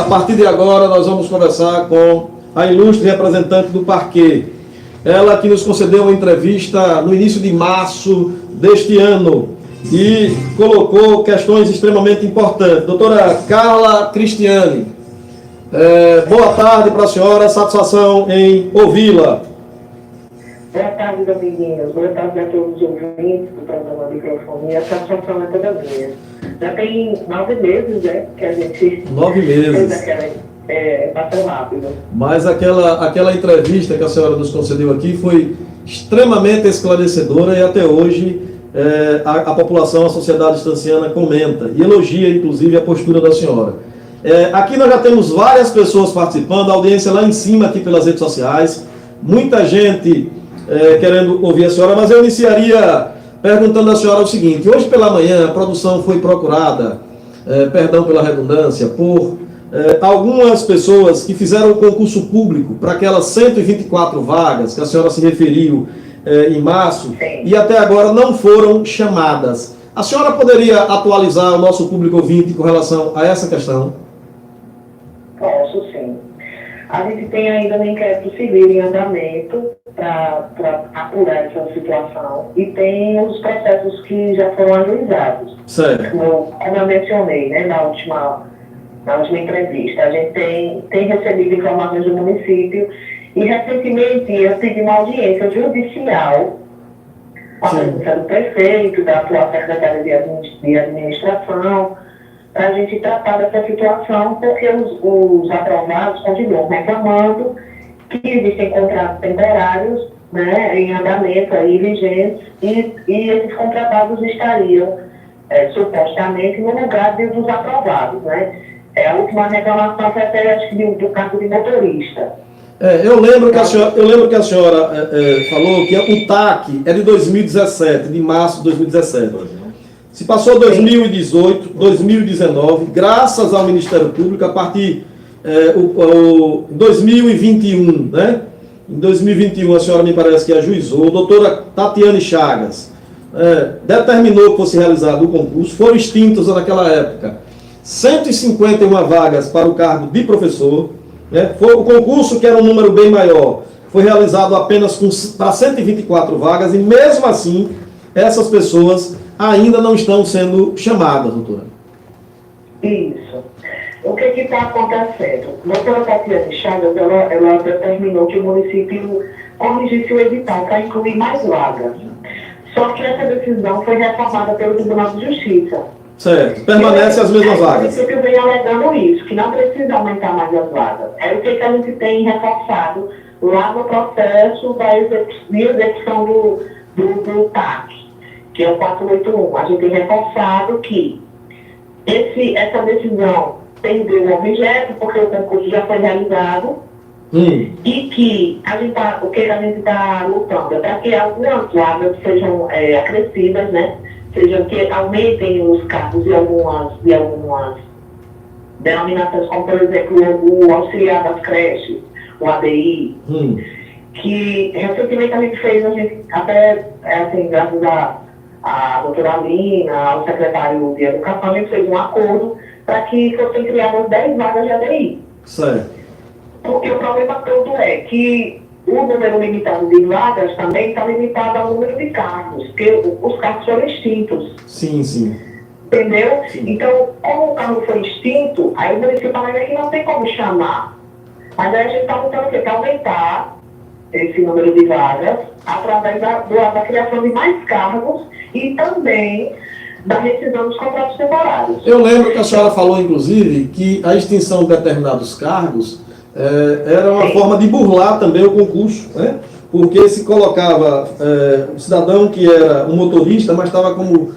partir de agora nós vamos conversar com a ilustre representante do Parquet. Ela que nos concedeu uma entrevista no início de março deste ano e colocou questões extremamente importantes. Doutora Carla Cristiane, boa tarde para a senhora, satisfação em ouvi-la. Boa tarde, Dominguinhos. Boa tarde a todos os ouvintes do programa Microfonia. A satisfação é toda minha. Já tem 9 meses, né, que a gente 9 meses. fez aquela... passou rápido. Mas aquela entrevista que a senhora nos concedeu aqui foi extremamente esclarecedora e até hoje a população, a sociedade estanciana comenta e elogia, inclusive, a postura da senhora. Aqui nós já temos várias pessoas participando, a audiência lá em cima aqui pelas redes sociais, muita gente querendo ouvir a senhora, mas eu iniciaria perguntando à senhora o seguinte: hoje pela manhã a produção foi procurada, perdão pela redundância, por algumas pessoas que fizeram o concurso público para aquelas 124 vagas que a senhora se referiu em março. Sim. E até agora não foram chamadas. A senhora poderia atualizar o nosso público ouvinte com relação a essa questão? Posso, sim. A gente tem ainda um inquérito civil em andamento para apurar essa situação e tem os processos que já foram ajuizados. Certo. Como eu mencionei, né, na última entrevista, a gente tem recebido informações do município e recentemente eu tive uma audiência judicial com a presença do prefeito, da atual secretária de administração, para a gente tratar dessa situação, porque os aprovados continuam reclamando que existem contratos temporários, né, em andamento aí, vigentes, e esses contratados estariam supostamente no lugar dos aprovados, né? A última reclamação foi até, acho que, do cargo de motorista. Eu lembro que a senhora falou que o TAC é de 2017, de março de 2017. Se passou 2018, 2019, graças ao Ministério Público, a partir de 2021, né? Em 2021 a senhora me parece que ajuizou, a doutora Tatiane Chagas determinou que fosse realizado o concurso, foram extintos naquela época 151 vagas para o cargo de professor, né? Foi o concurso, que era um número bem maior, foi realizado apenas para 124 vagas, e mesmo assim, essas pessoas ainda não estão sendo chamadas, doutora. Isso. O que está acontecendo? A doutora Tatiane Chagas, ela determinou que o município corrigisse o edital para incluir mais vagas. Só que essa decisão foi reformada pelo Tribunal de Justiça. Certo, permanece as mesmas vagas. O município vem alegando isso, que não precisa aumentar mais as vagas. É o que a gente tem reforçado lá no processo de execução do TAC, que é o 481. A gente tem reforçado que essa decisão perdeu o objeto, porque o concurso já foi realizado, e que o que a gente está lutando é para que algumas vagas sejam acrescidas, né? Sejam que aumentem os cargos de algumas denominações, como, por exemplo, o auxiliar das creches, o ADI, que recentemente a gente até, assim, graças à doutora Alina, ao secretário de Educação, a gente fez um acordo para que fossem criadas 10 vagas de ADI. Certo. Porque o problema todo é que o número limitado de vagas também está limitado ao número de cargos, porque os cargos foram extintos. Sim, sim. Entendeu? Sim. Então, como o cargo foi extinto, aí o município alega que não tem como chamar. Mas aí a gente está lutando o quê? Para aumentar esse número de vagas através da criação de mais cargos e também da rescisão dos contratos temporários. Eu lembro que a senhora falou, inclusive, que a extinção de determinados cargos era uma forma de burlar também o concurso, né? Porque se colocava o cidadão que era um motorista, mas estava como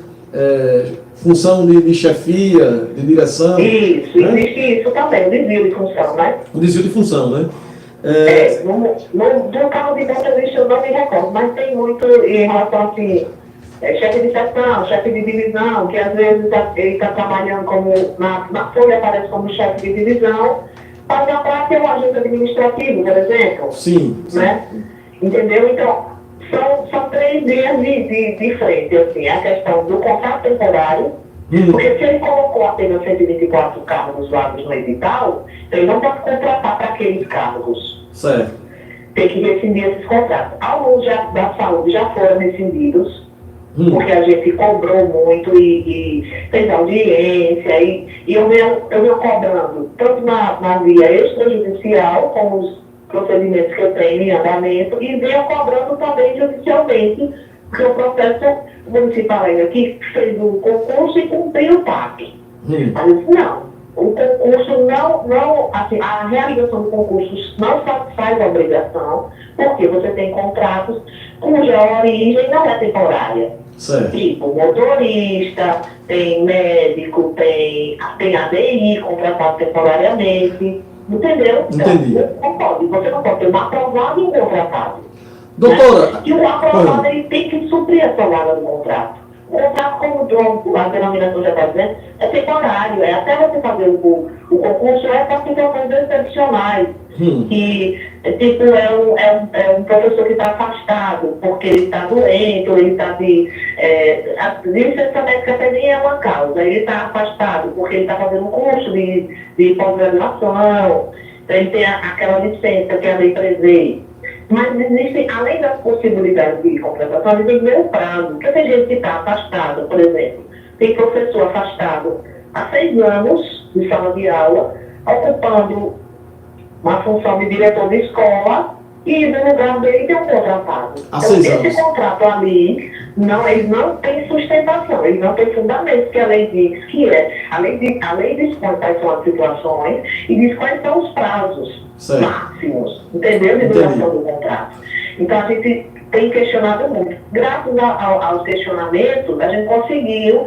função de chefia, de direção. Isso, né? Existe isso também, o desvio de função, né? O desvio de função, né? No carro de motorista eu não me recordo, mas tem muito em relação assim, chefe de seção, chefe de divisão, que às vezes ele está trabalhando como, na folha aparece como chefe de divisão, mas na prática é um agente administrativo, por exemplo. Sim. Né? Entendeu? Então, são 3 linhas de frente, assim, a questão do contrato temporário, Porque se ele colocou apenas 124 cargos vagos no edital, ele não pode contratar para aqueles cargos. Certo. Tem que rescindir esses contratos. Alguns da saúde já foram rescindidos, porque a gente cobrou muito e fez audiência, e eu venho cobrando, tanto na via extrajudicial, com os procedimentos que eu tenho em andamento, e venho cobrando também judicialmente, porque o processo municipal ainda aqui fez o concurso e cumpriu o PAC. Mas não, o concurso não, assim, a realização do concurso não satisfaz a obrigação, porque você tem contratos cuja origem não é temporária. Certo. Tipo, motorista, tem médico, tem ADI contratado temporariamente, entendeu? Entendi. Então, você não pode ter um aprovado e um contratado. Doutora... Né? E o aprovado ele tem que suprir essa vaga do contrato. O contrato, como a denominação já está dizendo, é temporário, é até você fazer o concurso, é para situações excepcionais. Que, tipo, é um professor que está afastado porque ele está doente, ou ele está a licença médica até nem é uma causa, ele está afastado porque ele está fazendo um curso de pós-graduação, então ele tem aquela licença que a lei prevê. Mas existem, além das possibilidades de contratação, ele tem que ver o prazo. Porque tem gente que está afastado, por exemplo, tem professor afastado há 6 anos de sala de aula, ocupando uma função de diretor de escola, e no lugar dele tem um contratado. Há Então, 6 anos. esse contrato ali, ele não tem sustentação, ele não tem fundamento, que a lei diz que a lei diz quais são as situações e diz quais são os prazos máximos, entendeu? De duração do contrato. Então, a gente tem questionado muito. Graças aos questionamentos, a gente conseguiu,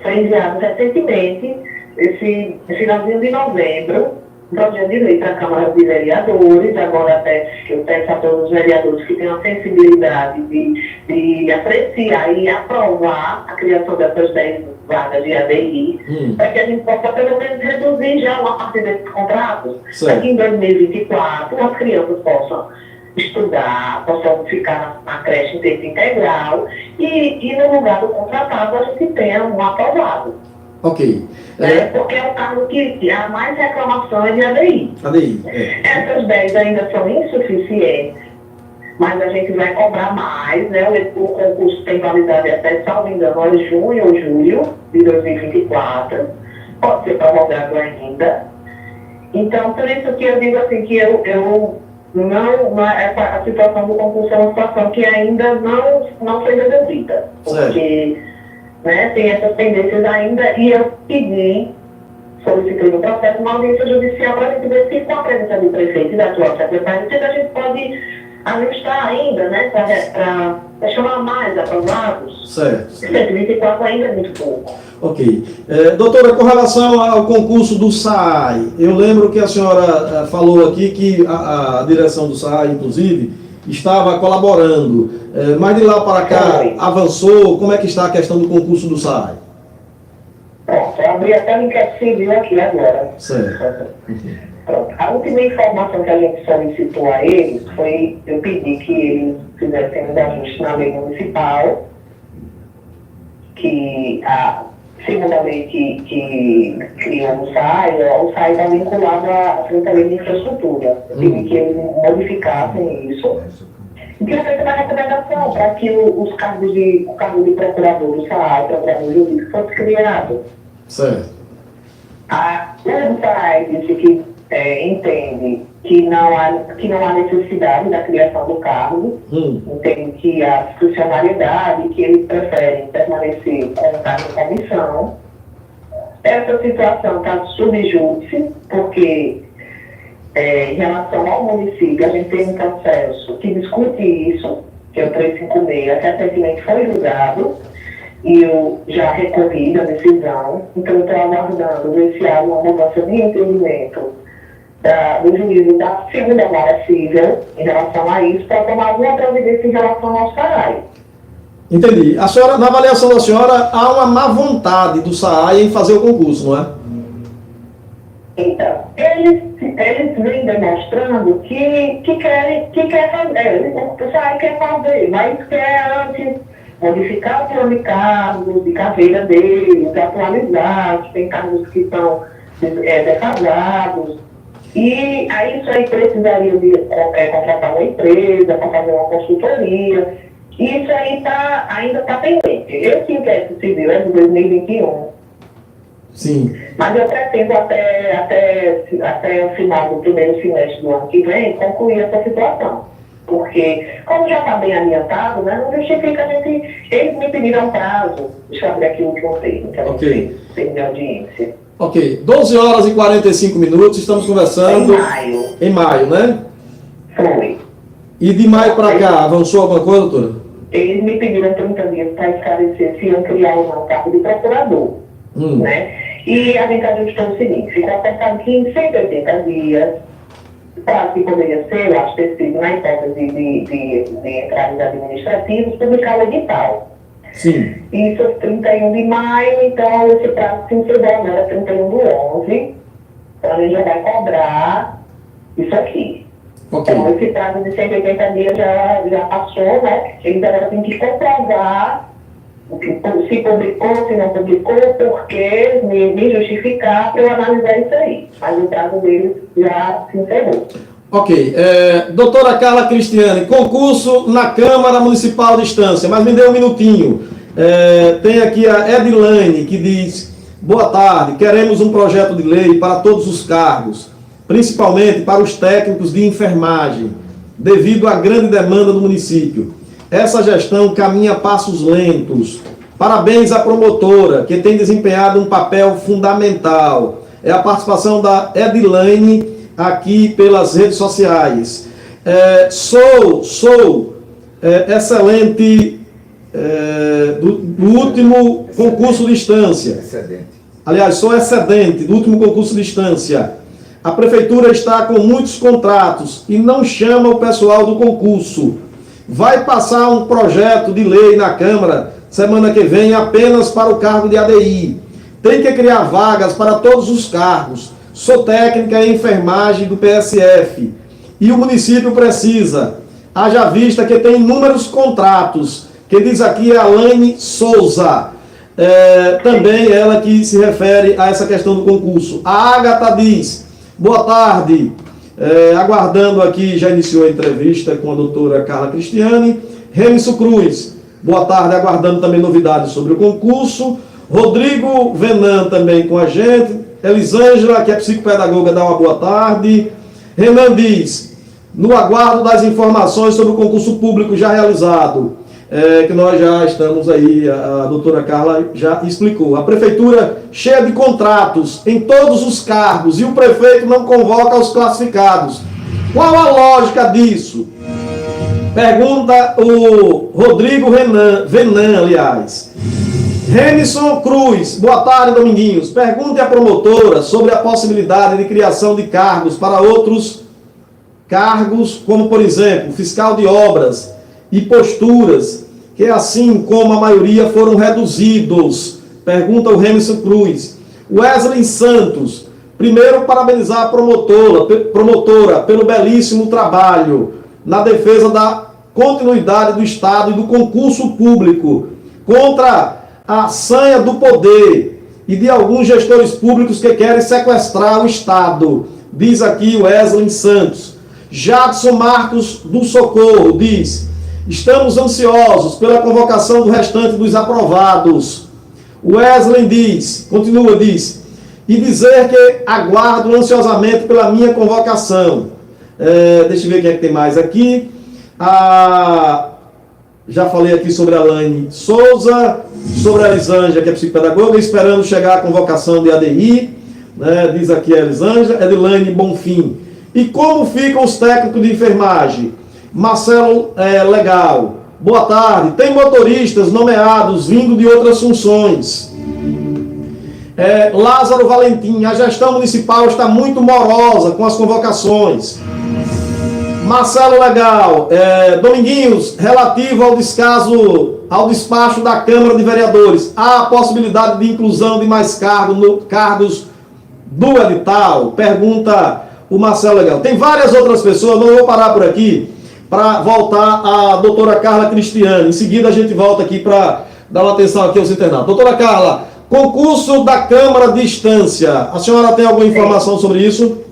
foi enviado recentemente, esse finalzinho de novembro, um projeto de lei para a Câmara de Vereadores. Agora até eu peço a todos os vereadores que tenham a sensibilidade de apreciar e aprovar a criação dessas 10 vagas de ADI, para que a gente possa pelo menos reduzir já uma parte desses contratos, para que em 2024 as crianças possam estudar, possam ficar na creche em tempo integral e no lugar do contratado a gente tenha um aprovado. Ok. Porque é o cargo que há mais reclamação é de ADI. Essas 10 ainda são insuficientes, mas a gente vai cobrar mais, né? O concurso tem validade até, salvo engano, junho ou julho de 2024, pode ser prorrogado ainda. Então, por isso que eu digo assim, que a situação do concurso é uma situação que ainda não foi resolvida, porque tem essas pendências ainda, e eu solicitei no processo uma audiência judicial para a gente ver se com a presença do prefeito e da atual secretária, se a gente pode ajustar ainda, né, para chamar mais aprovados. Certo. 124 ainda é muito pouco. Ok. Doutora, com relação ao concurso do SAAI, eu lembro que a senhora falou aqui que a direção do SAAI, inclusive, estava colaborando, mas de lá para cá avançou. Como é que está a questão do concurso do SAAI? Pronto, eu abri até o inquérito civil aqui agora. Certo. Pronto. A última informação que a gente solicitou a eles foi, eu pedi que eles fizessem um ajuste na lei municipal, que segundo a lei que criou o SAI está vinculado à Secretaria de Infraestrutura. Eu pedi que eles modificassem isso. E que eu feito uma recomendação para que o cargo de procurador do SAI, procurador jurídico, fosse criado. Certo. O SAI disse que entende que não há necessidade da criação do cargo, entende que há discricionariedade, que eles preferem permanecer com o cargo em comissão. Essa situação está subjúdice, porque em relação ao município, a gente tem um processo que discute isso, que é o 356, que recentemente foi julgado, e eu já recorri da decisão, então estou aguardando ver se há uma mudança de entendimento do juízo da segunda vara civil em relação a isso, para tomar alguma providência em relação ao SAAI. Entendi. A senhora, na avaliação da senhora, há uma má vontade do SAAI em fazer o concurso, não é? Então, eles vêm demonstrando que querem fazer, o SAAI quer fazer, mas quer antes modificar o plano de cargos, de carreira deles, atualizar, tem cargos que estão defasados. E aí isso aí precisaria de contratar uma empresa para fazer uma consultoria. E isso aí ainda está pendente. Esse inquérito civil é de 2021. Sim. Mas eu pretendo até o final do primeiro semestre do ano que vem concluir essa situação. Porque, como já está bem adiantado, né, não justifica a gente. Eles me pediram prazo. Deixa eu abrir aqui o último termo, que a gente tem de audiência. Ok. 12 horas e 45 minutos, estamos conversando. Em maio, né? Foi. E de maio para cá, avançou alguma coisa, doutora? Eles me pediram 30 dias para esclarecer se iam criar ou não o cargo de procurador. Né? E a gente ajustou o seguinte: ficou acertado que em 180 dias, prazo que poderia ser, eu acho ter sido na hipótese de entraves administrativos, publicar o edital. Sim. Isso é 31 de maio, então esse prazo se encerrou agora, 31 do 11. Então a gente já vai cobrar isso aqui. Okay. Então esse prazo de 180 dias já passou, né? Eles agora têm que comprovar se publicou, se não publicou, porque me justificar para eu analisar isso aí. Mas o prazo deles já se encerrou. Ok. Doutora Carla Cristiane, concurso na Câmara Municipal de Estância, mas me dê um minutinho. Tem aqui a Edilane, que diz: boa tarde, queremos um projeto de lei para todos os cargos, principalmente para os técnicos de enfermagem, devido à grande demanda do município. Essa gestão caminha a passos lentos. Parabéns à promotora, que tem desempenhado um papel fundamental. É a participação da Edilane aqui pelas redes sociais. Sou excelente do último concurso de instância. Aliás, sou excedente do último concurso de instância. A prefeitura está com muitos contratos e não chama o pessoal do concurso. Vai passar um projeto de lei na Câmara semana que vem apenas para o cargo de ADI. Tem que criar vagas para todos os cargos. Sou técnica em enfermagem do PSF. E o município precisa. Haja vista que tem inúmeros contratos. Quem diz aqui é a Alaine Souza. Também ela que se refere a essa questão do concurso. A Agatha diz: boa tarde. Aguardando aqui, já iniciou a entrevista com a doutora Carla Cristiane. Remison Cruz, boa tarde, aguardando também novidades sobre o concurso. Rodrigo Venan também com a gente. Elisângela, que é psicopedagoga, dá uma boa tarde. Renan diz: no aguardo das informações sobre o concurso público já realizado, que nós já estamos aí, a doutora Carla já explicou. A prefeitura cheia de contratos em todos os cargos e o prefeito não convoca os classificados. Qual a lógica disso? Pergunta o Rodrigo Venan, aliás. Remison Cruz, boa tarde, Dominguinhos. Pergunte à promotora sobre a possibilidade de criação de cargos para outros cargos, como por exemplo, fiscal de obras e posturas, que assim como a maioria foram reduzidos. Pergunta o Remison Cruz. Wesley Santos, primeiro parabenizar a promotora pelo belíssimo trabalho na defesa da continuidade do Estado e do concurso público contra a sanha do poder e de alguns gestores públicos que querem sequestrar o Estado, diz aqui Wesley Santos. Jadson Marcos do Socorro diz: estamos ansiosos pela convocação do restante dos aprovados. Wesley diz, e dizer que aguardo ansiosamente pela minha convocação. Deixa eu ver quem é que tem mais aqui. Já falei aqui sobre a Alaine Souza, sobre a Elisângela, que é psicopedagoga, esperando chegar a convocação de ADI, né, diz aqui a Elisângela. Edilane Bonfim. E como ficam os técnicos de enfermagem? Marcelo Legal, boa tarde. Tem motoristas nomeados vindo de outras funções. Lázaro Valentim, a gestão municipal está muito morosa com as convocações. Marcelo Legal, Dominguinhos, relativo ao despacho da Câmara de Vereadores, há a possibilidade de inclusão de mais cargos do edital? Pergunta o Marcelo Legal. Tem várias outras pessoas, não vou parar por aqui, para voltar a doutora Carla Cristiane. Em seguida a gente volta aqui para dar uma atenção aqui aos internautas. Doutora Carla, concurso da Câmara de Distância. A senhora tem alguma informação sobre isso?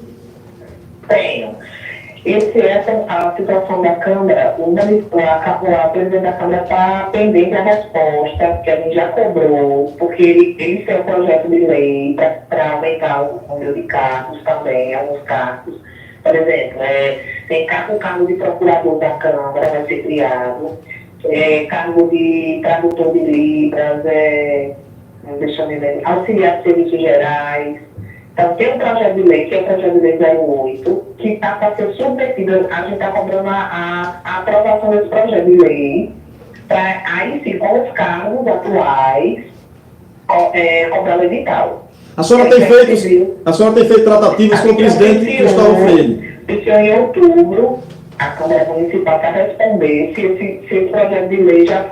Tenho. A situação da Câmara, a presidente da Câmara está pendente da resposta, que a gente já cobrou, porque eles têm um projeto de lei para aumentar o número de cargos também, alguns cargos. Por exemplo, tem cargo de procurador da Câmara, vai ser criado, cargo de tradutor de Libras, deixa eu me ver, auxiliar de serviços gerais. Então, tem um projeto de lei, que é o projeto de lei 08, que está para ser submetido, a gente está cobrando a aprovação desse projeto de lei, para aí sim, com os cargos atuais, cobrar o edital. A senhora tem feito tratativas com o presidente Gustavo Freire? Iniciou em outubro, a Câmara Municipal para responder se esse projeto de lei já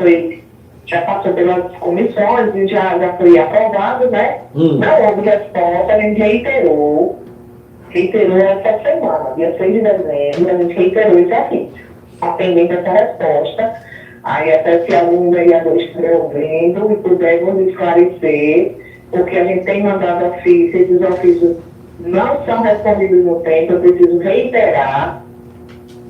passou pelas comissões e já foi aprovado, né? Não houve resposta, a gente reiterou essa semana, dia 6 de dezembro, a gente reiterou isso aqui, atendendo essa resposta. Aí até se algum vereador estiver ouvindo e puder nos esclarecer, porque a gente tem mandado ofício, esses ofícios não são respondidos no tempo, eu preciso reiterar,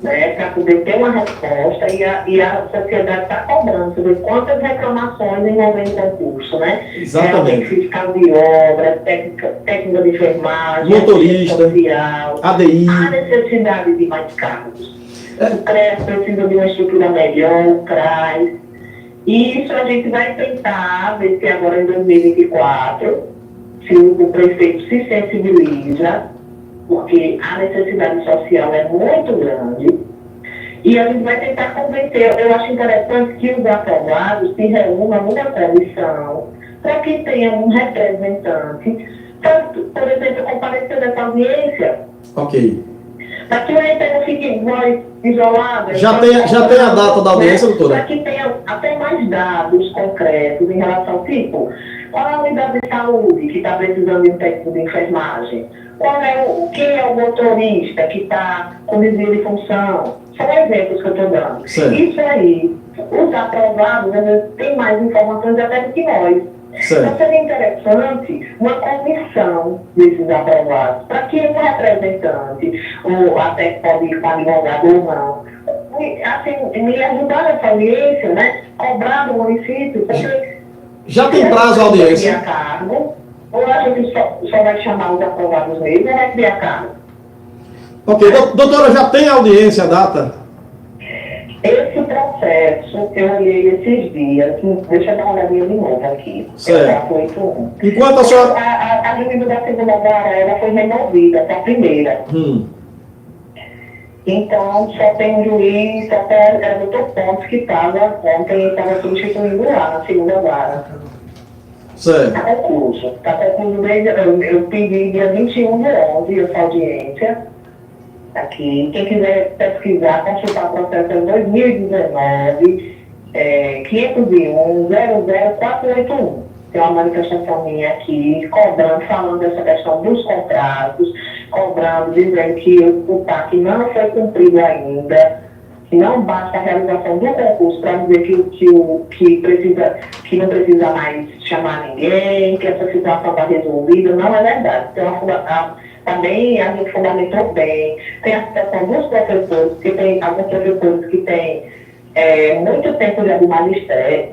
né, para poder ter uma resposta, e a sociedade está cobrando sobre quantas reclamações envolvendo concurso, né? Exatamente. Fiscal de obra, técnica de enfermagem, motorista, social, ADI. A necessidade de mais cargos. O CRES precisa de uma estrutura melhor, o CRAS. E isso a gente vai tentar ver se agora em 2024, se o prefeito se sensibiliza, porque a necessidade social é muito grande, e a gente vai tentar convencer. Eu acho interessante que os aprovados se reúnam numa comissão para que tenha um representante, para, por exemplo, comparecer nessa audiência. Ok. Para que o reitor não fique voz isolada. Já tem a data da audiência, doutora? Para que tenha até mais dados concretos em relação, tipo, qual é a unidade de saúde que está precisando de um técnico de enfermagem? Quem é o motorista que está com desvio de função? São exemplos que eu estou dando. Certo. Isso aí, os aprovados, eles têm mais informações até do que nós. Certo. Então seria interessante uma comissão desses aprovados, para que um representante, ou até pode ir com advogado ou não, assim, me ajudar nessa audiência, né? Cobrar do município, porque já tem prazo a audiência? Cargo, ou a gente só vai chamar os aprovados mesmo, ou vai criar cargo? Ok, doutora, já tem audiência, a data? Esse processo, eu olhei esses dias, deixa eu dar uma olhadinha de novo aqui. Certo. 481. Enquanto a senhora... A juíza da segunda vara, ela foi removida para a primeira. Então, só tem um juiz, até era o doutor Pontes que estava ontem, estava substituindo lá na segunda vara. Certo. Está concluso. Está concluso desde... Eu pedi dia 21 de 11 essa audiência. Aqui, quem quiser pesquisar, consultar o processo em 2019, 501-00481. Tem uma manifestação minha aqui, cobrando, falando dessa questão dos contratos, cobrando, dizendo que o TAC não foi cumprido ainda, que não basta a realização do concurso para dizer que não precisa mais chamar ninguém, que essa situação está resolvida. Não é verdade. Também a gente fundamentou bem. Tem a situação dos professores, que tem alguns professores que têm muito tempo já de magistério,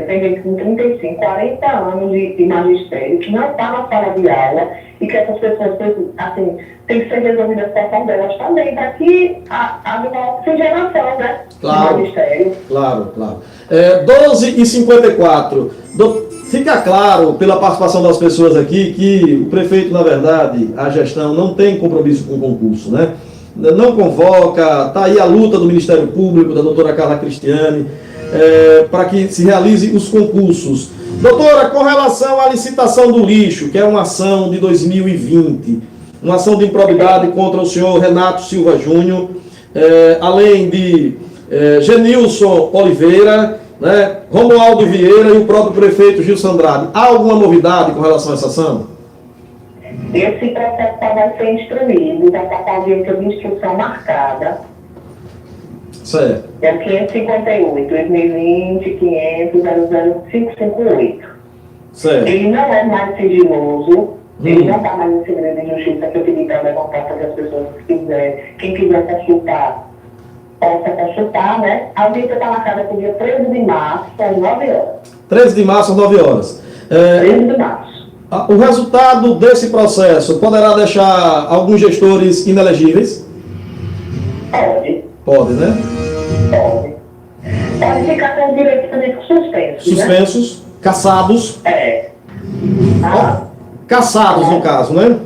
tem gente com 35, 40 anos de magistério, que não está na sala de aula, e que essas pessoas, assim, tem que ser resolvida a situação delas também, para que haja uma oxigenação, né? Claro, do magistério. Claro. 12h54. Fica claro, pela participação das pessoas aqui, que o prefeito, na verdade, a gestão não tem compromisso com o concurso, né? Não convoca, está aí a luta do Ministério Público, da doutora Carla Cristiane, para que se realize os concursos. Doutora, com relação à licitação do lixo, que é uma ação de 2020, uma ação de improbidade contra o senhor Renato Silva Júnior, além de Genilson Oliveira, né, Romualdo Vieira e o próprio prefeito Gilson Andrade. Há alguma novidade com relação a essa ação? Esse processo vai ser instruído, vai estar com a audiência de instrução marcada. Certo. É o 558, 2020, 500, 00558. Certo. Ele não é mais sigiloso, ele não está mais em segredo de justiça, que eu pedi para levantar para que as pessoas quem quiser consultar, possa consultar, né? A auditoria está marcada para o dia 13 de março, às 9 horas. 13 de março às 9 horas. 13 de março. O resultado desse processo poderá deixar alguns gestores inelegíveis? Pode. Pode, né? Pode. Pode ficar com os direitos políticos suspensos. Suspensos, né? Cassados. É. Ah, Cassados, no caso, né?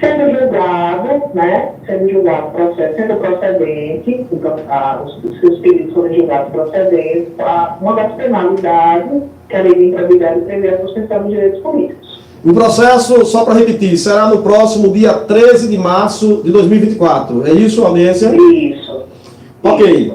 sendo julgado, né? Sendo julgado processo, sendo procedente, então, os seus pedidos foram julgados procedentes, uma das penalidades que a lei de improbidade prevê a suspensão dos direitos políticos. O processo, só para repetir, será no próximo dia 13 de março de 2024. É isso, audiência? Isso. Ok.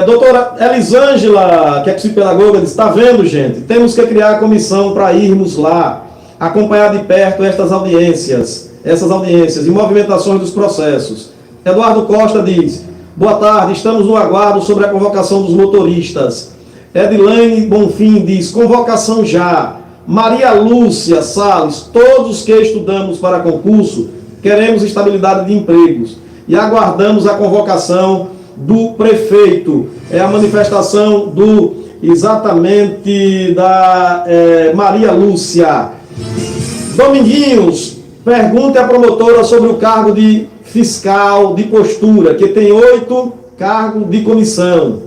Doutora Elisângela, que é psicopedagoga, está vendo, gente? Temos que criar a comissão para irmos lá, acompanhar de perto essas audiências e movimentações dos processos. Eduardo Costa diz: boa tarde, estamos no aguardo sobre a convocação dos motoristas. Edilene Bonfim diz: convocação já. Maria Lúcia Salles: todos que estudamos para concurso queremos estabilidade de empregos e aguardamos a convocação do prefeito. É a manifestação exatamente da Maria Lúcia. Dominguinhos, pergunte à promotora sobre o cargo de fiscal de postura, que tem 8 cargos de comissão.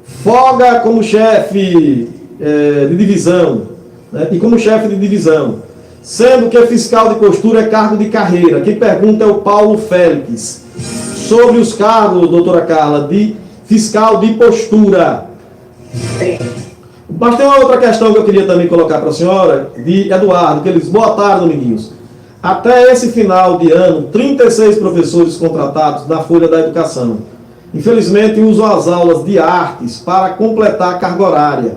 Folga como chefe de divisão, né? E como chefe de divisão. Sendo que fiscal de postura é cargo de carreira. Quem pergunta é o Paulo Félix. Sobre os cargos, doutora Carla, de fiscal de postura. Sim. Mas tem uma outra questão que eu queria também colocar para a senhora, de Eduardo, que ele diz: boa tarde, Dominguinhos. Até esse final de ano, 36 professores contratados na Folha da Educação. Infelizmente, usam as aulas de artes para completar a carga horária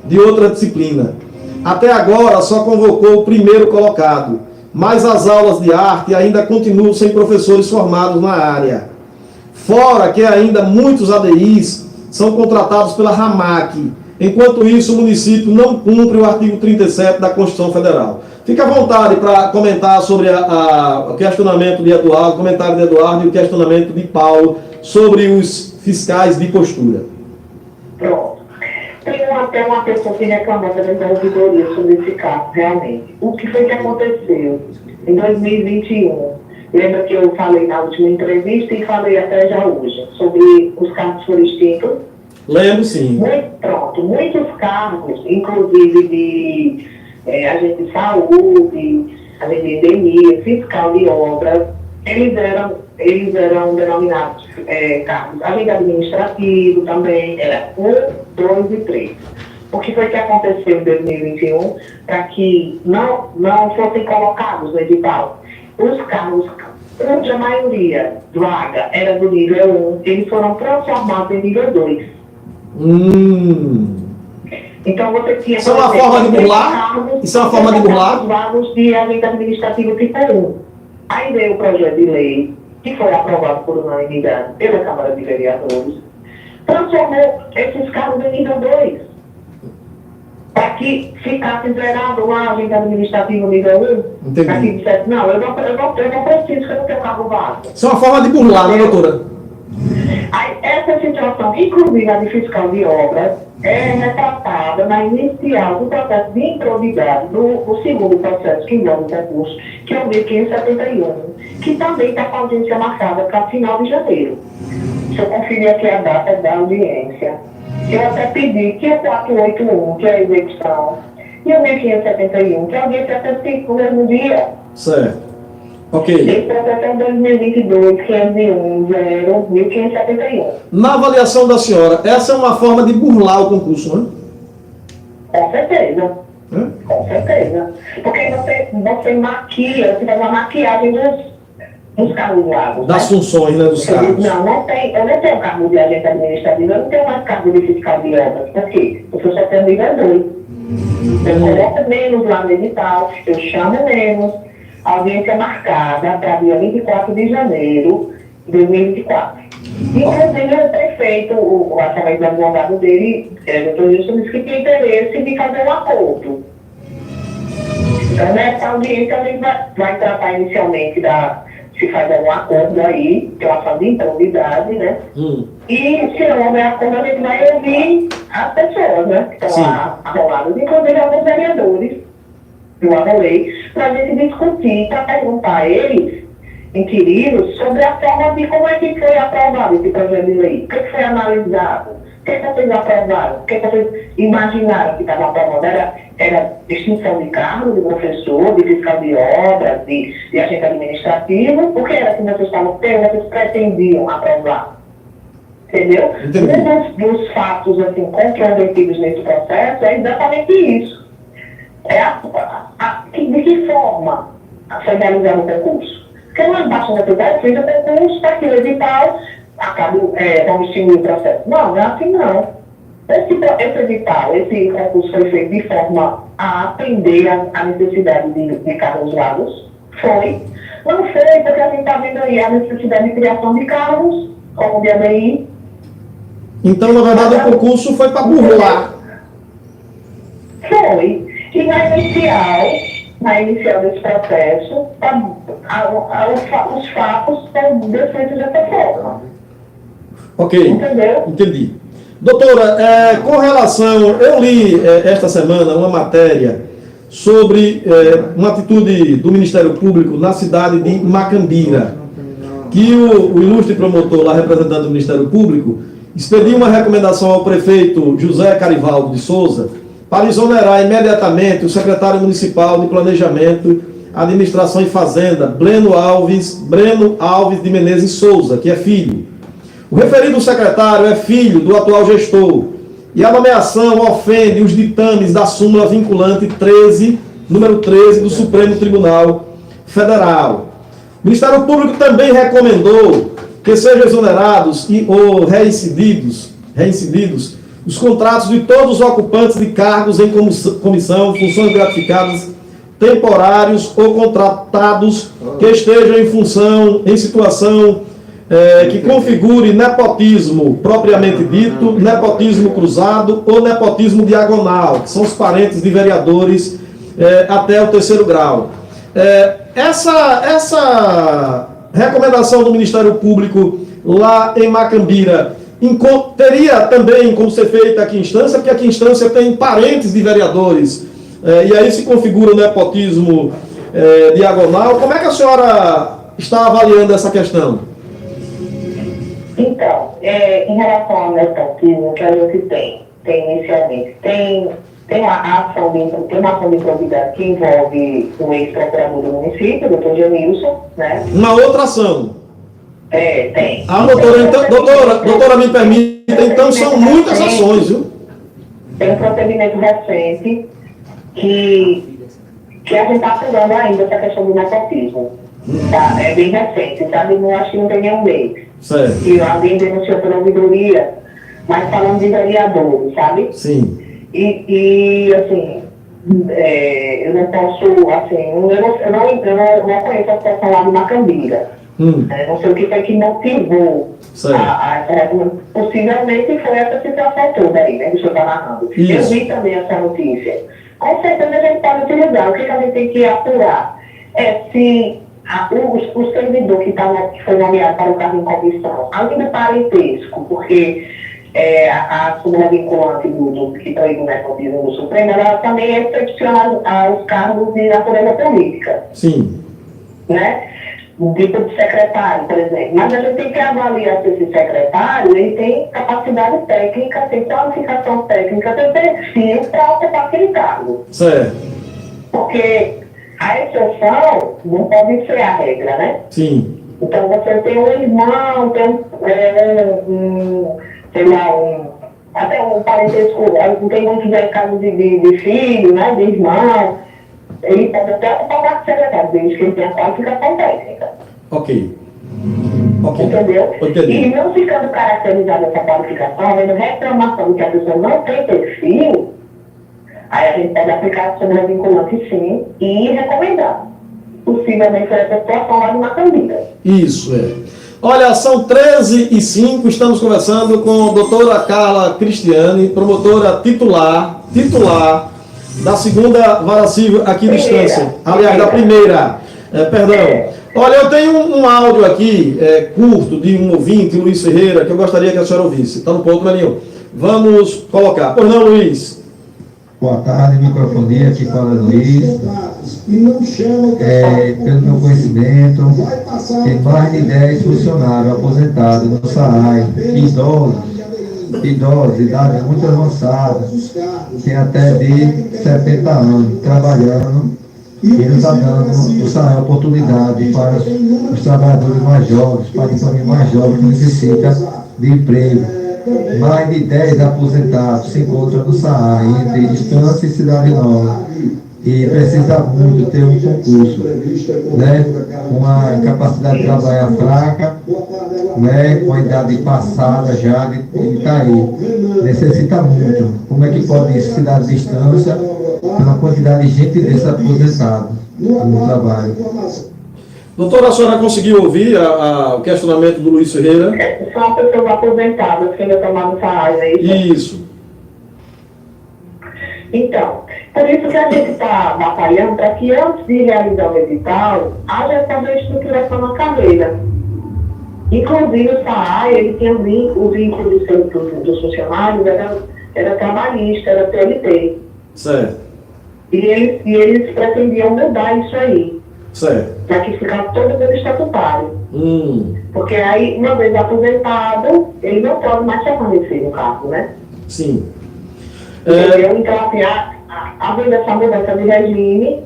de outra disciplina. Até agora, só convocou o primeiro colocado, mas as aulas de arte ainda continuam sem professores formados na área. Fora que ainda muitos ADIs são contratados pela RAMAC. Enquanto isso, o município não cumpre o artigo 37 da Constituição Federal. Fique à vontade para comentar sobre o questionamento de Eduardo, o comentário de Eduardo e o questionamento de Paulo sobre os fiscais de postura. Pronto. Tem até uma pessoa que reclamou também da ouvidoria sobre esse caso, realmente. O que foi que aconteceu em 2021? Lembra que eu falei na última entrevista e falei até já hoje sobre os cargos foram extintos? Lembro, sim. Pronto. Muitos cargos, inclusive de agente de saúde, agente de endemia, fiscal de obras, eles eram denominados cargos. Agente administrativo também, era 1, 2 e 3. O que foi que aconteceu em 2021 para que não fossem colocados no edital? Os cargos, cuja maioria vaga era do nível 1, eles foram transformados em nível 2. Então você tinha... Isso é uma forma de burlar? Isso é uma forma de burlar? Vagos de agente administrativo tipo 1. Aí veio o projeto de lei, que foi aprovado por unanimidade pela Câmara de Vereadores, transformou esses cargos em nível 2. Para que ficasse zerado lá, agente administrativo nível 1. Para que dissesse: não, eu não preciso, que eu não tenho cargo vago. Isso é uma forma de burlar, né, doutora? Aí, essa situação, inclusive a de fiscal de obras, é retratada na inicial do processo de improbidade, do segundo processo que envolve o concurso, que é o 1571, que também está com a audiência marcada para final de janeiro. Deixa eu conferir aqui a data da audiência. Eu até pedi que o 481, que é a execução, e o 1571, que é a audiência até no mesmo dia. Certo. Ok. Esse processo é 2022, 501, 1571. Na avaliação da senhora, essa é uma forma de burlar o concurso, né? Com certeza. Com certeza. Porque você maquia, você faz uma maquiagem dos cargos vagos. Das funções, né, dos cargos. Eu não tenho cargo de agente administrativo, eu não tenho mais cargo de fiscal de obras. Por quê? Porque eu só tenho nível 2. Eu coloco menos lá no edital, eu chamo menos. A audiência marcada para dia 24 de janeiro de 2024. Inclusive, o prefeito, através do advogado dele, doutor Wilson, disse que tinha interesse de fazer um acordo. Então, nessa audiência, a gente vai tratar inicialmente se faz algum acordo aí, que é uma ação de improbidade, né? E se não houver acordo, a gente vai ouvir as pessoas, né? Que estão lá arroladas, inclusive alguns vereadores do Arrolei, para a gente discutir, para perguntar a eles, inquiridos, sobre a forma de como é que foi aprovado esse projeto de lei, o que foi analisado, o que vocês aprovaram, o que vocês imaginaram que estava aprovando. Era extinção de cargo de professor, de fiscal de obras, de agente administrativo, o que era que vocês pretendiam aprovar? Entendeu? Um dos fatos assim, controvertidos nesse processo é exatamente isso. De que forma foi realizado o concurso? Porque não é basta necessidade, fez o concurso, para que o edital vamos extinguir o processo. Não é assim não. Esse edital, esse concurso foi feito de forma a atender a necessidade de cargos vagos? Foi. Não foi, porque a gente está vendo aí a necessidade de criação de cargos, como o de ABI. Então, na verdade, o concurso foi para burlar. Foi. E na inicial desse processo, os fatos são desfeitos dessa forma. Ok. Entendeu? Entendi. Doutora, com relação, eu li esta semana uma matéria sobre uma atitude do Ministério Público na cidade de Macambira, que o ilustre promotor lá, representante do Ministério Público, expediu uma recomendação ao prefeito José Carivaldo de Souza para exonerar imediatamente o secretário municipal de Planejamento, Administração e Fazenda, Breno Alves de Menezes Souza, que é filho. O referido secretário é filho do atual gestor e a nomeação ofende os ditames da súmula vinculante número 13 do Supremo Tribunal Federal. O Ministério Público também recomendou que sejam exonerados ou reincididos os contratos de todos os ocupantes de cargos em comissão, funções gratificadas, temporários ou contratados que estejam em situação que configure nepotismo propriamente dito, nepotismo cruzado ou nepotismo diagonal, que são os parentes de vereadores até o 3º grau. Essa recomendação do Ministério Público lá em Macambira teria também como ser feita aqui em instância, porque aqui em instância tem parentes de vereadores, e aí se configura o nepotismo diagonal. Como é que a senhora está avaliando essa questão? Então, em relação ao nepotismo que a gente tem inicialmente, tem uma ação de improbidade que envolve o ex-procurador do município, o doutor Genilson, né? Uma outra ação. Tem. Doutora, me permita, então são muitas ações, viu? Tem um procedimento recente que a gente está apurando ainda essa questão do nepotismo. Tá? É bem recente, sabe? Não acho que não tem nenhum mês. Certo. Que alguém denunciou pela ouvidoria, mas falando de vereadores, sabe? Sim. E assim, eu não posso, assim, eu não conheço a situação lá de Macambira. Não sei o que foi que motivou possivelmente foi essa situação toda aí, né, que o senhor está narrando. Isso. Eu vi também essa notícia. Com certeza a gente pode utilizar. O que a gente tem que apurar é se o servidor que foi nomeado para o cargo em comissão, além do parentesco, porque a súmula vinculante que proíbe o nepotismo do Supremo, ela também é excepcional aos cargos de natureza política. Sim. Né? Tipo de secretário, por exemplo. Mas a gente tem que avaliar se esse secretário ele tem capacidade técnica, tem qualificação técnica, tem perfil para ocupar aquele cargo. Certo. Porque a exceção não pode ser a regra, né? Sim. Então você tem um irmão, tem até um parentesco, não tem muitos casos de filho, né? De irmão. Ele pode até ocupar o cargo de secretário, desde que ele tenha qualificação técnica. Ok. Entendeu? Entendi. E não ficando caracterizada essa qualificação, havendo reclamação de que a pessoa não tem perfil, aí a gente pode aplicar a súmula vinculante sim e recomendar. Possivelmente foi essa situação lá de Macambira. Isso, Olha, são 13h05, estamos conversando com a doutora Carla Cristiane, promotora titular da segunda Vara Civil aqui do Estância. Aliás, da primeira, perdão. Olha, eu tenho um áudio aqui, curto, de um ouvinte, Luiz Ferreira, que eu gostaria que a senhora ouvisse. Está no ponto, Marinho. Vamos colocar. Pois não, Luiz? Boa tarde, microfonia, aqui fala Luiz. Pelo meu conhecimento, tem mais de 10 funcionários aposentados no SAAI, idosos, idade muito avançada, tem até de 70 anos, trabalhando, e não está dando o SAAI oportunidade para os trabalhadores mais jovens, para a família mais jovem que necessita de emprego. Mais de 10 aposentados se encontram no SAAI, entre Estância e Cidade Nova, e precisa muito ter um concurso, né, com a capacidade de trabalhar fraca, né, com a idade passada já de Itaí. Necessita muito. Como é que pode isso? Cidade de Estância, uma quantidade de gente desse aposentado no trabalho. Doutora, a senhora conseguiu ouvir o questionamento do Luiz Ferreira? São pessoas aposentadas que ainda tomaram SAAI, não é isso? Isso. Então, por isso que a gente está batalhando para que antes de realizar o edital, haja essa estruturação na carreira. Inclusive o SAAI, ele tinha o vínculo dos funcionários, era trabalhista, era PLT. Certo. E eles pretendiam mudar isso aí. Certo. Para que ficasse todo mundo estatutário. Porque aí, uma vez aposentado, ele não pode mais permanecer no cargo, né? Sim. Entendeu? Então, assim, havendo essa mudança de regime,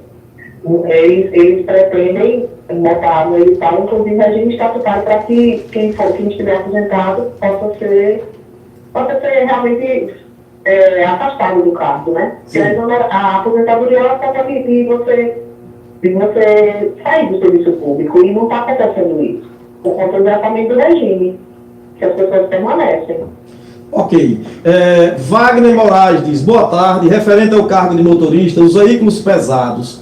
eles pretendem botar no edital, inclusive, regime estatutário para que quem estiver aposentado possa ser realmente afastado do cargo, né? Porque a aposentadoria ela está de você sair do serviço público, e não está acontecendo isso, por conta exatamente do regime, que as pessoas permanecem. Ok. Wagner Moraes diz, boa tarde, referente ao cargo de motorista, os veículos pesados.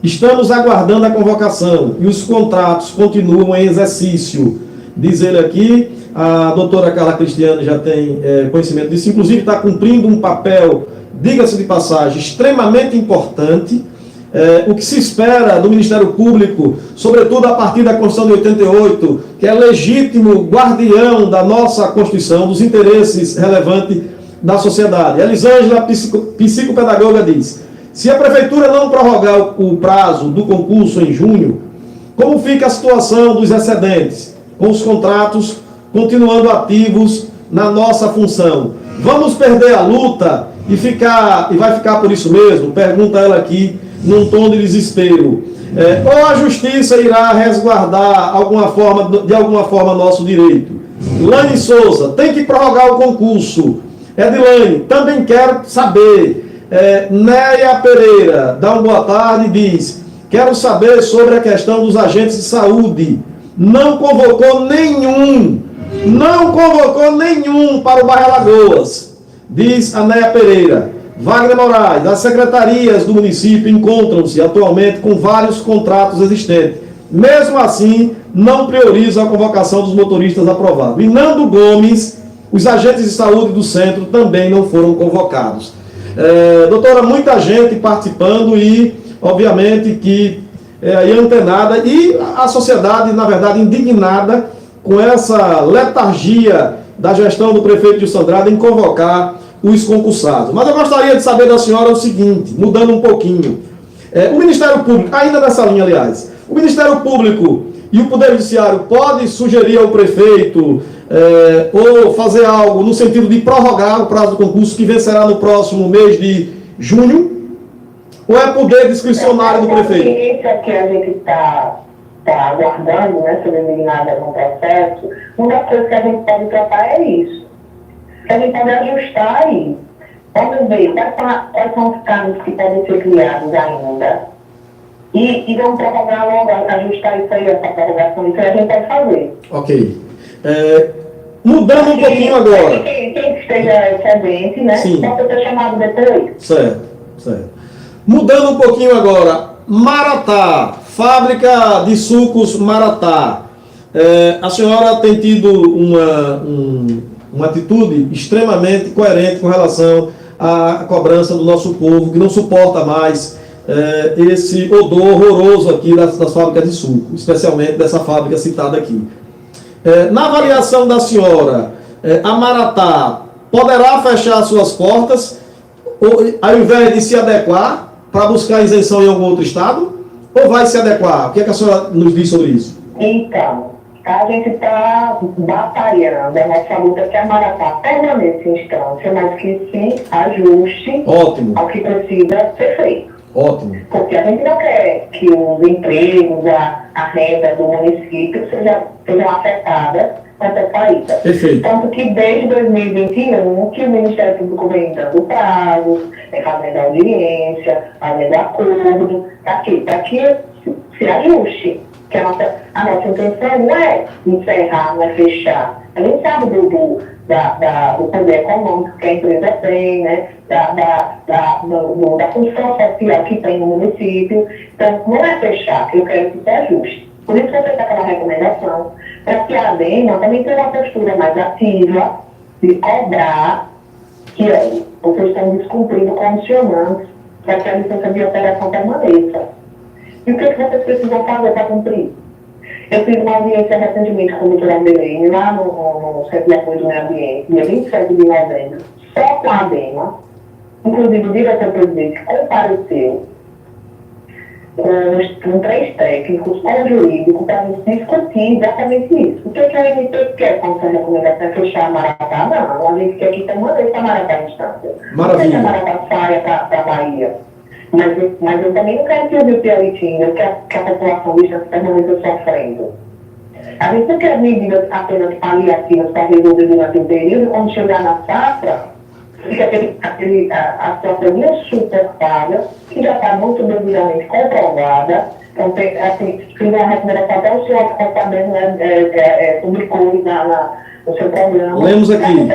Estamos aguardando a convocação e os contratos continuam em exercício. Diz ele aqui, a doutora Carla Cristiane já tem conhecimento disso, inclusive está cumprindo um papel, diga-se de passagem, extremamente importante. O que se espera do Ministério Público, sobretudo a partir da Constituição de 88, que é legítimo guardião da nossa Constituição, dos interesses relevantes da sociedade. Elisângela, psicopedagoga, diz, se a Prefeitura não prorrogar o prazo do concurso em junho, como fica a situação dos excedentes, com os contratos continuando ativos na nossa função? Vamos perder a luta e vai ficar por isso mesmo? Pergunta ela aqui, num tom de desespero. Ou a justiça irá resguardar de alguma forma nosso direito? Lane Souza, tem que prorrogar o concurso. Edilane, também quero saber. Néia Pereira, dá uma boa tarde e diz, quero saber sobre a questão dos agentes de saúde. Não convocou nenhum para o bairro Alagoas, diz a Néia Pereira. Wagner Moraes, as secretarias do município encontram-se atualmente com vários contratos existentes. Mesmo assim, não priorizam a convocação dos motoristas aprovados. E Nando Gomes, os agentes de saúde do centro também não foram convocados. Doutora, muita gente participando e, obviamente, que antenada, e a sociedade, na verdade, indignada com essa letargia da gestão do prefeito Gilson Andrade em convocar os concursados. Mas eu gostaria de saber da senhora o seguinte, mudando um pouquinho. O Ministério Público, ainda nessa linha, aliás, o Ministério Público e o Poder Judiciário pode sugerir ao prefeito ou fazer algo no sentido de prorrogar o prazo do concurso que vencerá no próximo mês de junho? Ou é poder discricionário do prefeito? Isso que a gente está aguardando, né, sendo eliminada no processo, uma das coisas que a gente pode tratar é isso. Que a gente pode ajustar aí. Vamos ver quais são os cargos que podem ser criados ainda. E vamos prorrogar logo, ajustar isso aí, essa prorrogação, isso aí a gente pode fazer. Ok. Mudando um pouquinho agora. Quem esteja excedente, né? Sim. Pode ser chamado depois. Certo. Mudando um pouquinho agora. Maratá, fábrica de sucos Maratá. A senhora tem tido uma atitude extremamente coerente com relação à cobrança do nosso povo, que não suporta mais esse odor horroroso aqui das fábricas de suco, especialmente dessa fábrica citada aqui. Na avaliação da senhora, a Maratá poderá fechar suas portas, ao invés de se adequar para buscar isenção em algum outro estado, ou vai se adequar? O que a senhora nos diz sobre isso? Então, a gente está batalhando, a nossa luta é que a Maratá permaneça em instância, mas que se ajuste ao que precisa ser feito. Ótimo. Porque a gente não quer que os empregos, a renda do município sejam afetadas nessa saída. Perfeito. Tanto que desde 2021 que o Ministério Público vem dando prazos, fazendo audiência, fazendo acordo, para que se ajuste. Que a nossa intenção não é encerrar, não é fechar. A gente sabe do poder econômico que a empresa tem, né? Da função social que tem no município. Então, não é fechar, eu quero que se ajuste. Por isso que eu fiz aquela recomendação, para que a ADEMA também tenha uma postura mais ativa de cobrar que vocês estão descumprindo condicionantes para que a licença de operação permaneça. E o que vocês precisam fazer para cumprir? Eu fiz uma audiência recentemente com o doutor Adelene, lá no Centro de Apoio do Meio Ambiente, dia 27 de novembro, só com a ADEMA. Inclusive, o diretor-presidente compareceu com 3 técnicos, com o jurídico, para discutir exatamente isso. O que a gente quer com essa recomendação? É fechar a Maratá? Não, a gente quer que permaneça a Maratá em instância. Não quer que a Maratá saia para a Bahia. Mas eu também não quero que o Rio Piauí tinha, que a população de Instância permaneça sofrendo. A gente não quer medidas apenas paliativas para resolver durante o período, quando chegar na safra, fica a situação insuportável, que já está muito devidamente comprovada. Então, fiz uma recomendação até o senhor que está sabendo, publicou no seu programa. Lemos aqui.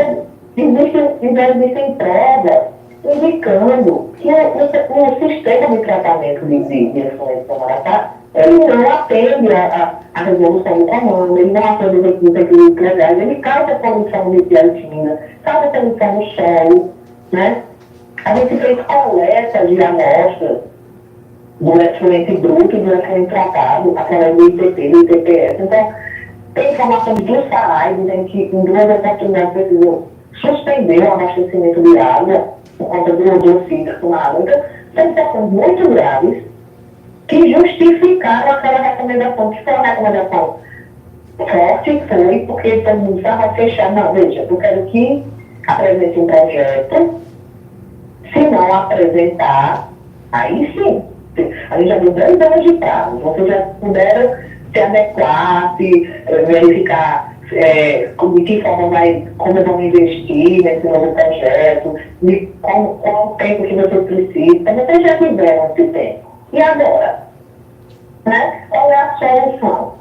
Existem provas indicando que o sistema de tratamento de efluentes do Maratá, ele não atende a resolução do comando, ele não atende os equilíbrios legais, ele causa poluição de piatina, causa poluição no solo, né? A gente fez coleta de amostras do efluente bruto e do efluente tratado através do ITP, do ITPS. Então, tem informações do SAAI dizendo que em 2 oportunidades precisou suspender o abastecimento de água por conta do odor cítrico na água. Então, são situações muito graves que justificaram aquela recomendação, que foi uma recomendação forte, foi, porque todo mundo estava fechado. Não, veja, eu quero que apresente um projeto, se não apresentar, aí sim, a gente já deu 10 anos de prazo, vocês já puderam se adequar, se verificar de que forma como vão investir nesse novo projeto, de qual o tempo que vocês precisam. Vocês já tiveram esse tempo. E agora? Né? Qual é a solução?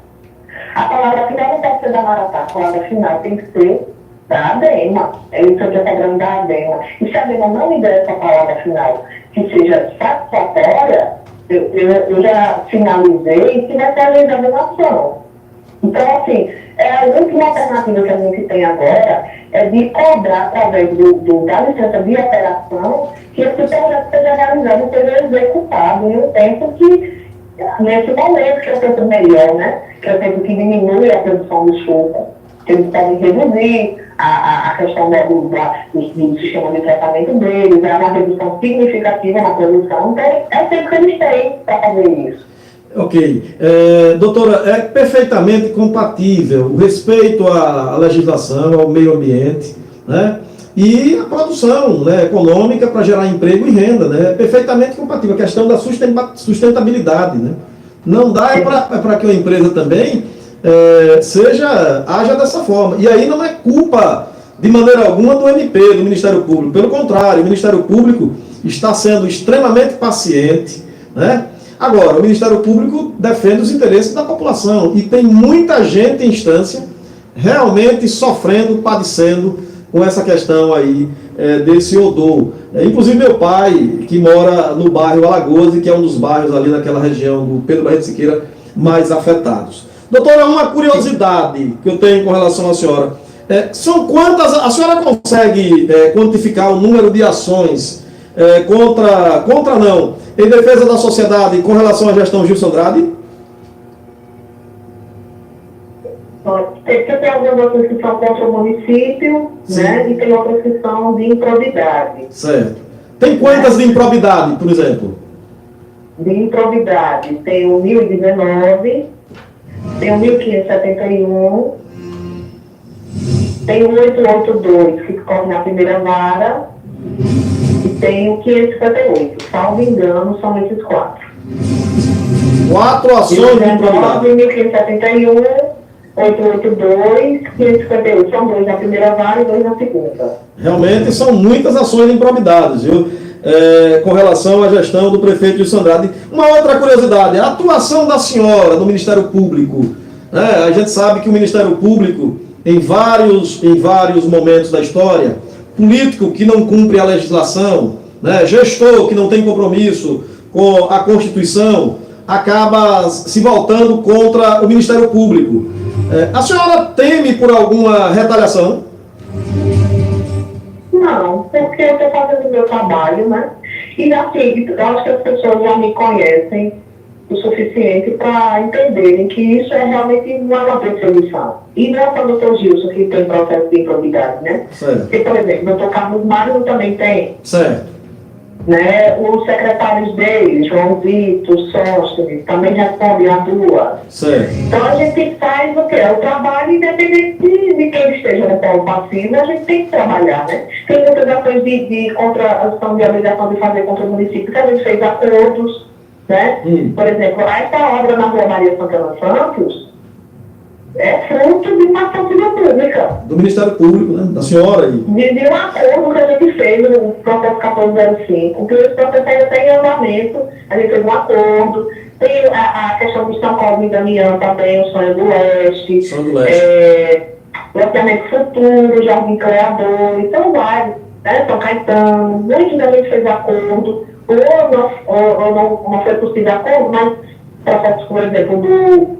A palavra final não pode ser da Maratá, a palavra final tem que ser da ADEMA. É isso que eu estou cobrando da ADEMA. E se a ADEMA não me der essa palavra final que seja satisfatória, eu já finalizei e vai ser a examinação. Então, assim, a última alternativa que a gente tem agora é de cobrar através da licença de operação que esse projeto seja realizado e seja executado em um tempo que, nesse momento, que é o tempo melhor, né? Que é o tempo que diminui a produção do suco, que eles podem reduzir a questão do sistema de tratamento deles, é uma redução significativa na produção, então é o tempo que eles têm para fazer isso. Ok. Doutora, é perfeitamente compatível o respeito à legislação, ao meio ambiente, né? E a produção, né, econômica para gerar emprego e renda, né? É perfeitamente compatível. A questão da sustentabilidade, né? Não dá para que a empresa também haja dessa forma. E aí não é culpa, de maneira alguma, do MP, do Ministério Público. Pelo contrário, o Ministério Público está sendo extremamente paciente, né? Agora, o Ministério Público defende os interesses da população e tem muita gente em instância realmente sofrendo, padecendo com essa questão aí desse odor. Inclusive meu pai, que mora no bairro Alagoas, que é um dos bairros ali naquela região do Pedro Barreto Siqueira mais afetados. Doutora, uma curiosidade que eu tenho com relação à senhora. São quantas... A senhora consegue quantificar o número de ações em defesa da sociedade com relação à gestão Gilson Andrade? Tem algumas outras que são contra o município, né? E tem outras que são de improbidade. Certo. Tem quantas de improbidade, por exemplo? De improbidade tem o 1019, tem o 1571, tem o 882, que corre na primeira vara, e tem o 558. Salvo engano, são esses 4. 4 ações de improbidade. 1571, 882, 558. São 2 na primeira vara e 2 na segunda. Realmente são muitas ações de improbidades, viu? Com relação à gestão do prefeito Gilson Andrade. Uma outra curiosidade, a atuação da senhora no Ministério Público. Né? A gente sabe que o Ministério Público, em vários momentos da história, político que não cumpre a legislação, né? Gestor que não tem compromisso com a Constituição, acaba se voltando contra o Ministério Público. A senhora teme por alguma retaliação? Não, porque eu estou fazendo o meu trabalho, né? E assim, eu acho que as pessoas já me conhecem o suficiente para entenderem que isso é realmente uma perseguição. E não é só o Dr. Gilson que tem processo de improbidade, né? Certo. Porque, por exemplo, o Dr. Carlos Magno também tem. Certo. Né? Os secretários dele, João Vitor, Sóstenes, também respondem a 2. Certo. Então a gente faz o quê? O trabalho, independente de quem esteja no polo passivo, a gente tem que trabalhar, né? Tem muitas ações de ação de obrigação de fazer contra o município, que a gente fez acordos, né? Por exemplo, essa obra na Rua Maria Santana Santos é fruto de uma ação civil pública. Do Ministério Público, né? Da senhora aí. De um acordo que a gente fez no processo 1405, que esse processo ainda está em andamento, a gente fez um acordo. Tem a questão do São Cosme e Damião também, o Sonho do Leste. Sonho do Leste. Loteamento Futuro, Jardim Criador, então vários, né? São Caetano, muitos a gente fez acordo, ou não foi possível acordo, mas processos, por exemplo,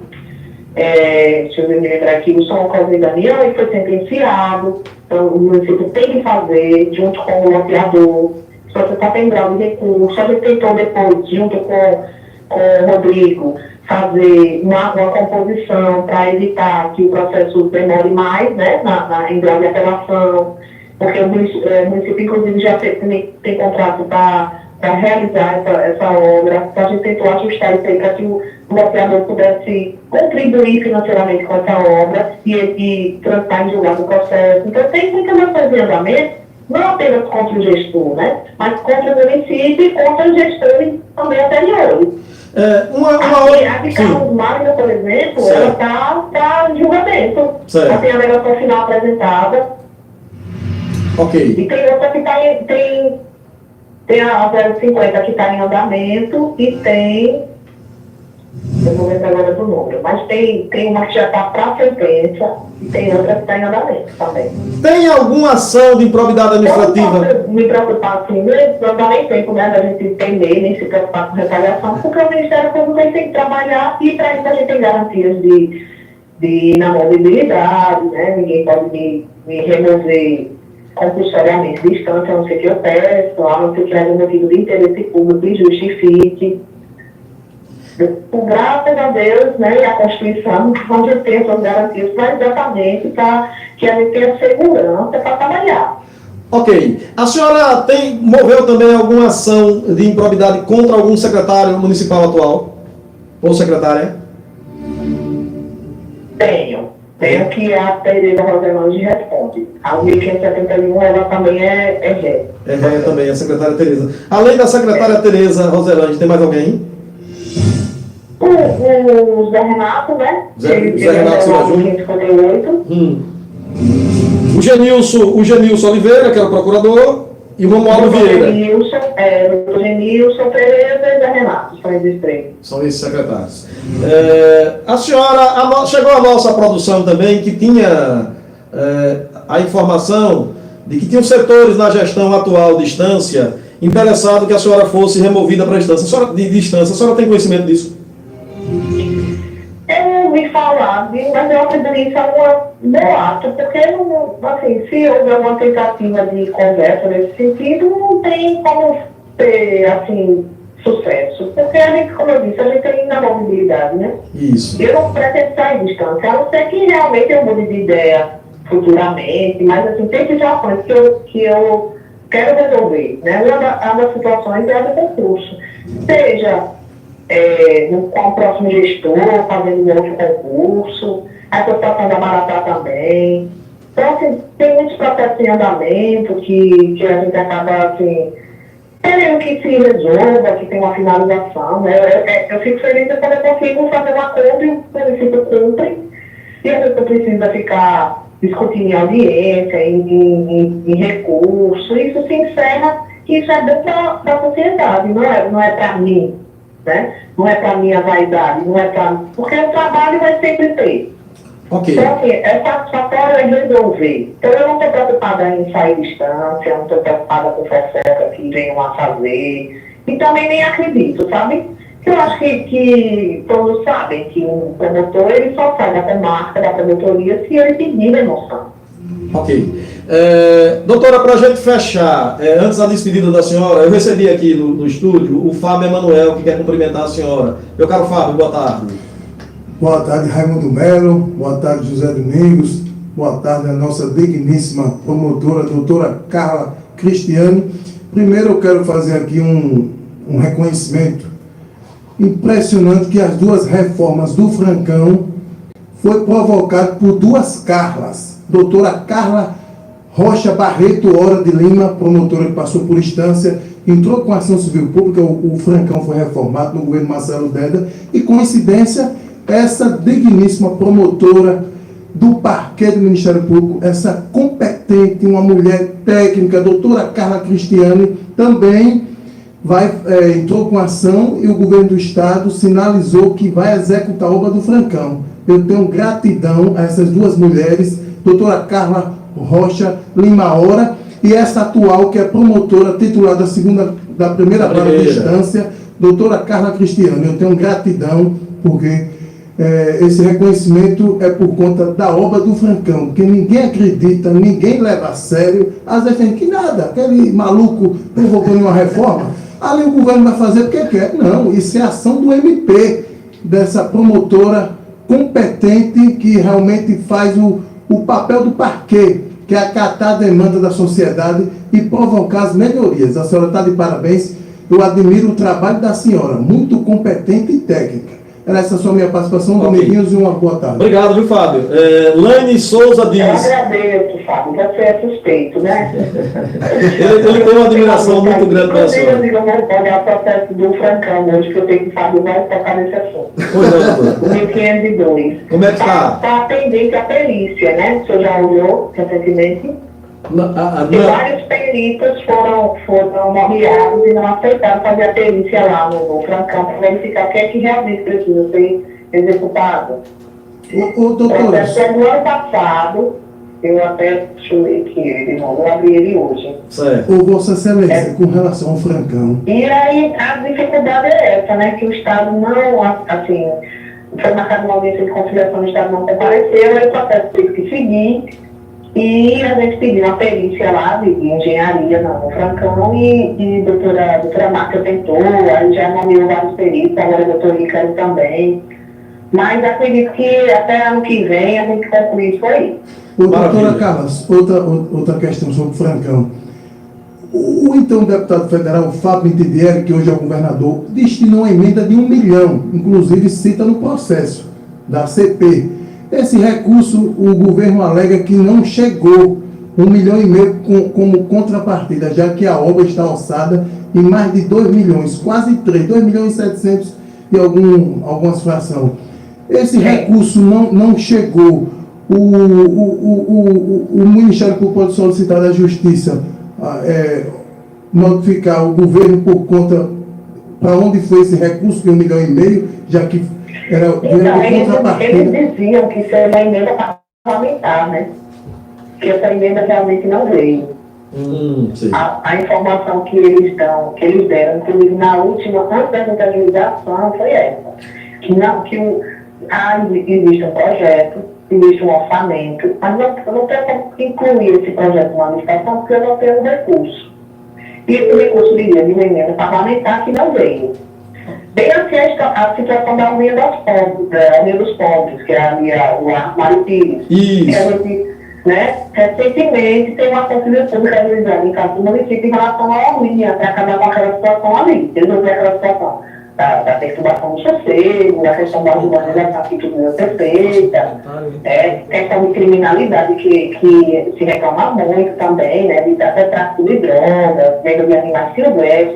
deixa eu me lembrar aqui, o São Cosme e Damião, ele foi sentenciado, então o município tem que fazer, junto com o loteador, se você está pendurado de recurso, a gente tentou depois, junto com o Rodrigo, fazer uma composição para evitar que o processo demore mais, né, em grau de apelação, porque o município, inclusive, já tem contrato para realizar essa obra, então a gente tentou ajustar isso aí para que o loteador pudesse contribuir financeiramente com essa obra e transitar em julgado o processo. Então tem muitas ações de andamento, não apenas contra o gestor, né, mas contra o município e contra os gestores também anteriores. A de Carlos Magno, por exemplo, certo. Ela está em julgamento. Certo. Ela tem a alegação final apresentada. Ok. E tem outra que tem a 050 que está em andamento e tem, eu não lembro agora do número, mas tem uma que já está para sentença e tem outra que está em andamento também. Tem alguma ação de improbidade administrativa? Eu não posso me preocupar assim, não dá nem tempo, né, da gente temer, nem se preocupar com retaliação, porque o Ministério Público tem que trabalhar e para isso a gente tem garantias de inamovibilidade, né, ninguém pode me remover compulsoriamente de instância, a não ser que eu peço, a não ser que haja motivo de interesse público e justifique. Graças a Deus, né, e a Constituição, onde tem essas garantias para exatamente para que a gente tenha segurança para trabalhar. Ok. A senhora moveu também alguma ação de improbidade contra algum secretário municipal atual? Ou secretária? Tenho que a Tereza Roselange responde. A 1571, ela também é ré. É ré também, a secretária Tereza. Além da secretária Tereza Roselange, tem mais alguém? O Zé Renato, né? Zé Renato Silva Júnior. O Genilson Oliveira, que era o procurador, e o Romualdo Vieira. O Genilson Tereza e Zé Renato, são esses três. São esses secretários. A senhora, chegou a nossa produção também que tinha a informação de que tinham setores na gestão atual de Estância interessado que a senhora fosse removida para a Estância. A senhora tem conhecimento disso? Eu ouvi falar sabe? Mas eu atribuo isso a um boato, porque, não, assim, se houver uma tentativa de conversa nesse sentido, não tem como ter, assim, sucesso. Porque a gente, como eu disse, a gente tem inamovibilidade, né? Isso. Eu não pretendo sair distância, a não ser que realmente eu mude de ideia futuramente, mas, assim, tem situações que eu quero resolver, né? Uma das situações é a do concurso. Seja com o próximo gestor, fazendo um outro concurso, a situação da Maratá também. Então, assim, tem muitos processos em andamento que a gente acaba, assim, querendo que se resolva, que tenha uma finalização, né? Eu fico feliz quando eu consigo fazer um acordo e o município cumpre, e às vezes eu preciso ficar discutindo em audiência, em recurso, isso se encerra, que isso é bom para a sociedade, não é para mim, né? Não é para minha vaidade, não é para... Porque o trabalho vai sempre ter. Ok. Então, assim, é satisfatório é resolver. Então, eu não estou preocupada em sair distância, eu não estou preocupada com fofoca que venham a fazer. E também nem acredito, sabe? Eu acho que todos sabem que um promotor, ele só sai da comarca, da promotoria, se ele pedir remoção. Ok. Doutora, para a gente fechar, antes da despedida da senhora, eu recebi aqui no estúdio o Fábio Emanuel, que quer cumprimentar a senhora. Meu caro Fábio, boa tarde. Boa tarde, Raimundo Melo. Boa tarde, José Domingos. Boa tarde, a nossa digníssima promotora, doutora Carla Cristiane. Primeiro, eu quero fazer aqui um reconhecimento impressionante que as duas reformas do Francão foi provocado por duas Carlas. Doutora Carla Rocha Barreto Hora de Lima, promotora que passou por instância, entrou com ação civil pública, o Francão foi reformado no governo Marcelo Deda, e coincidência, essa digníssima promotora do parquê do Ministério Público, essa competente, uma mulher técnica, a doutora Carla Cristiane, também entrou com ação, e o governo do Estado sinalizou que vai executar a obra do Francão. Eu tenho gratidão a essas duas mulheres, doutora Carla Rocha Lima Hora, e essa atual, que é promotora titular da primeira vara de instância, doutora Carla Cristiane. Eu tenho gratidão, porque esse reconhecimento é por conta da obra do Francão, porque ninguém acredita, ninguém leva a sério, às vezes tem que nada, aquele maluco provocando uma reforma, ali o governo vai fazer porque quer. Não, isso é ação do MP, dessa promotora competente que realmente faz o papel do parquê, que é acatar a demanda da sociedade e provocar as melhorias. A senhora está de parabéns, eu admiro o trabalho da senhora, muito competente e técnica. Era essa só a minha participação, Dominguinhos, e uma boa tarde. Obrigado, viu, Fábio? Laine Souza diz... Eu agradeço, Fábio, você é suspeito, né? ele tem uma admiração muito grande pela senhora. Eu vou olhar o processo do Francão hoje, que eu tenho que Fábio vai tocar nesse assunto. Pois é, doutor. O 1502. Como é que está? Está pendente a perícia, né? O senhor já olhou recentemente? E vários peritos foram nomeados e não aceitaram fazer a perícia lá no Francão para verificar o que é que realmente precisa ser executado. Doutor, No ano passado, eu até chorei que ele de novo, eu abri ele hoje. Certo. Vossa Excelência, com relação ao Francão. E aí a dificuldade é essa, né? Que o Estado não, assim, foi marcado uma audiência de conciliação, o Estado não compareceu, aí o processo teve que seguir. E a gente pediu uma perícia lá de engenharia no Francão e doutora Márcia tentou, aí já nomeou vários peritos, agora a doutora Ícaro também. Mas acredito que até ano que vem a gente conclui isso aí. Doutora Carlos, outra questão sobre o Francão. O então deputado federal Fábio Mitidieri, que hoje é o governador, destinou uma emenda de 1 milhão, inclusive cita no processo da CP. Esse recurso, o governo alega que não chegou 1,5 milhão como contrapartida, já que a obra está orçada em mais de 2 milhões, quase 3, 2 milhões e 700 e algumas fração. Esse recurso não chegou. O Ministério Público pode solicitar da Justiça notificar o governo por conta para onde foi esse recurso de 1,5 milhão, já que era eles diziam que isso era uma emenda parlamentar, né? Que essa emenda realmente não veio. A informação que eles deram, inclusive na última, antes da contabilização, foi essa. Que existe um projeto, existe um orçamento, mas eu não tenho como incluir esse projeto numa licitação porque eu não tenho recurso. E esse recurso viria de uma emenda parlamentar que não veio. Bem assim a situação da Almeida dos Pobres, que é ali o Armário Pires. Isso. Que a gente, né, recentemente tem uma conselheira pública realizada em casa do município em relação à Almeida, para acabar com aquela situação ali, resolver aquela situação da perturbação do sossego, a questão da urbanização que tudo é feita, questão de criminalidade que se reclama muito também, né, de até tráfico de drogas, venda de animais silvestres.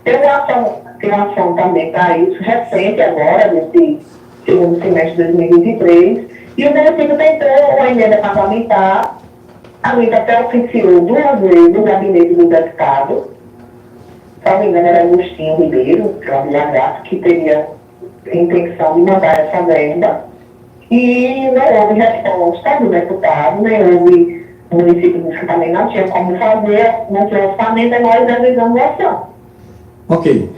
Então, tem uma ação também para isso, recente agora, nesse segundo semestre de 2023, e o município tentou uma emenda parlamentar, a Luísa até oficiou 2 vezes no gabinete do deputado, se não me engano era Agostinho Ribeiro, que é uma Graça, que teria a intenção de mandar essa verba, e não houve resposta do deputado, nem houve, o município disse que também não tinha como fazer, não tinha orçamento, e nós realizamos a ação. Ok.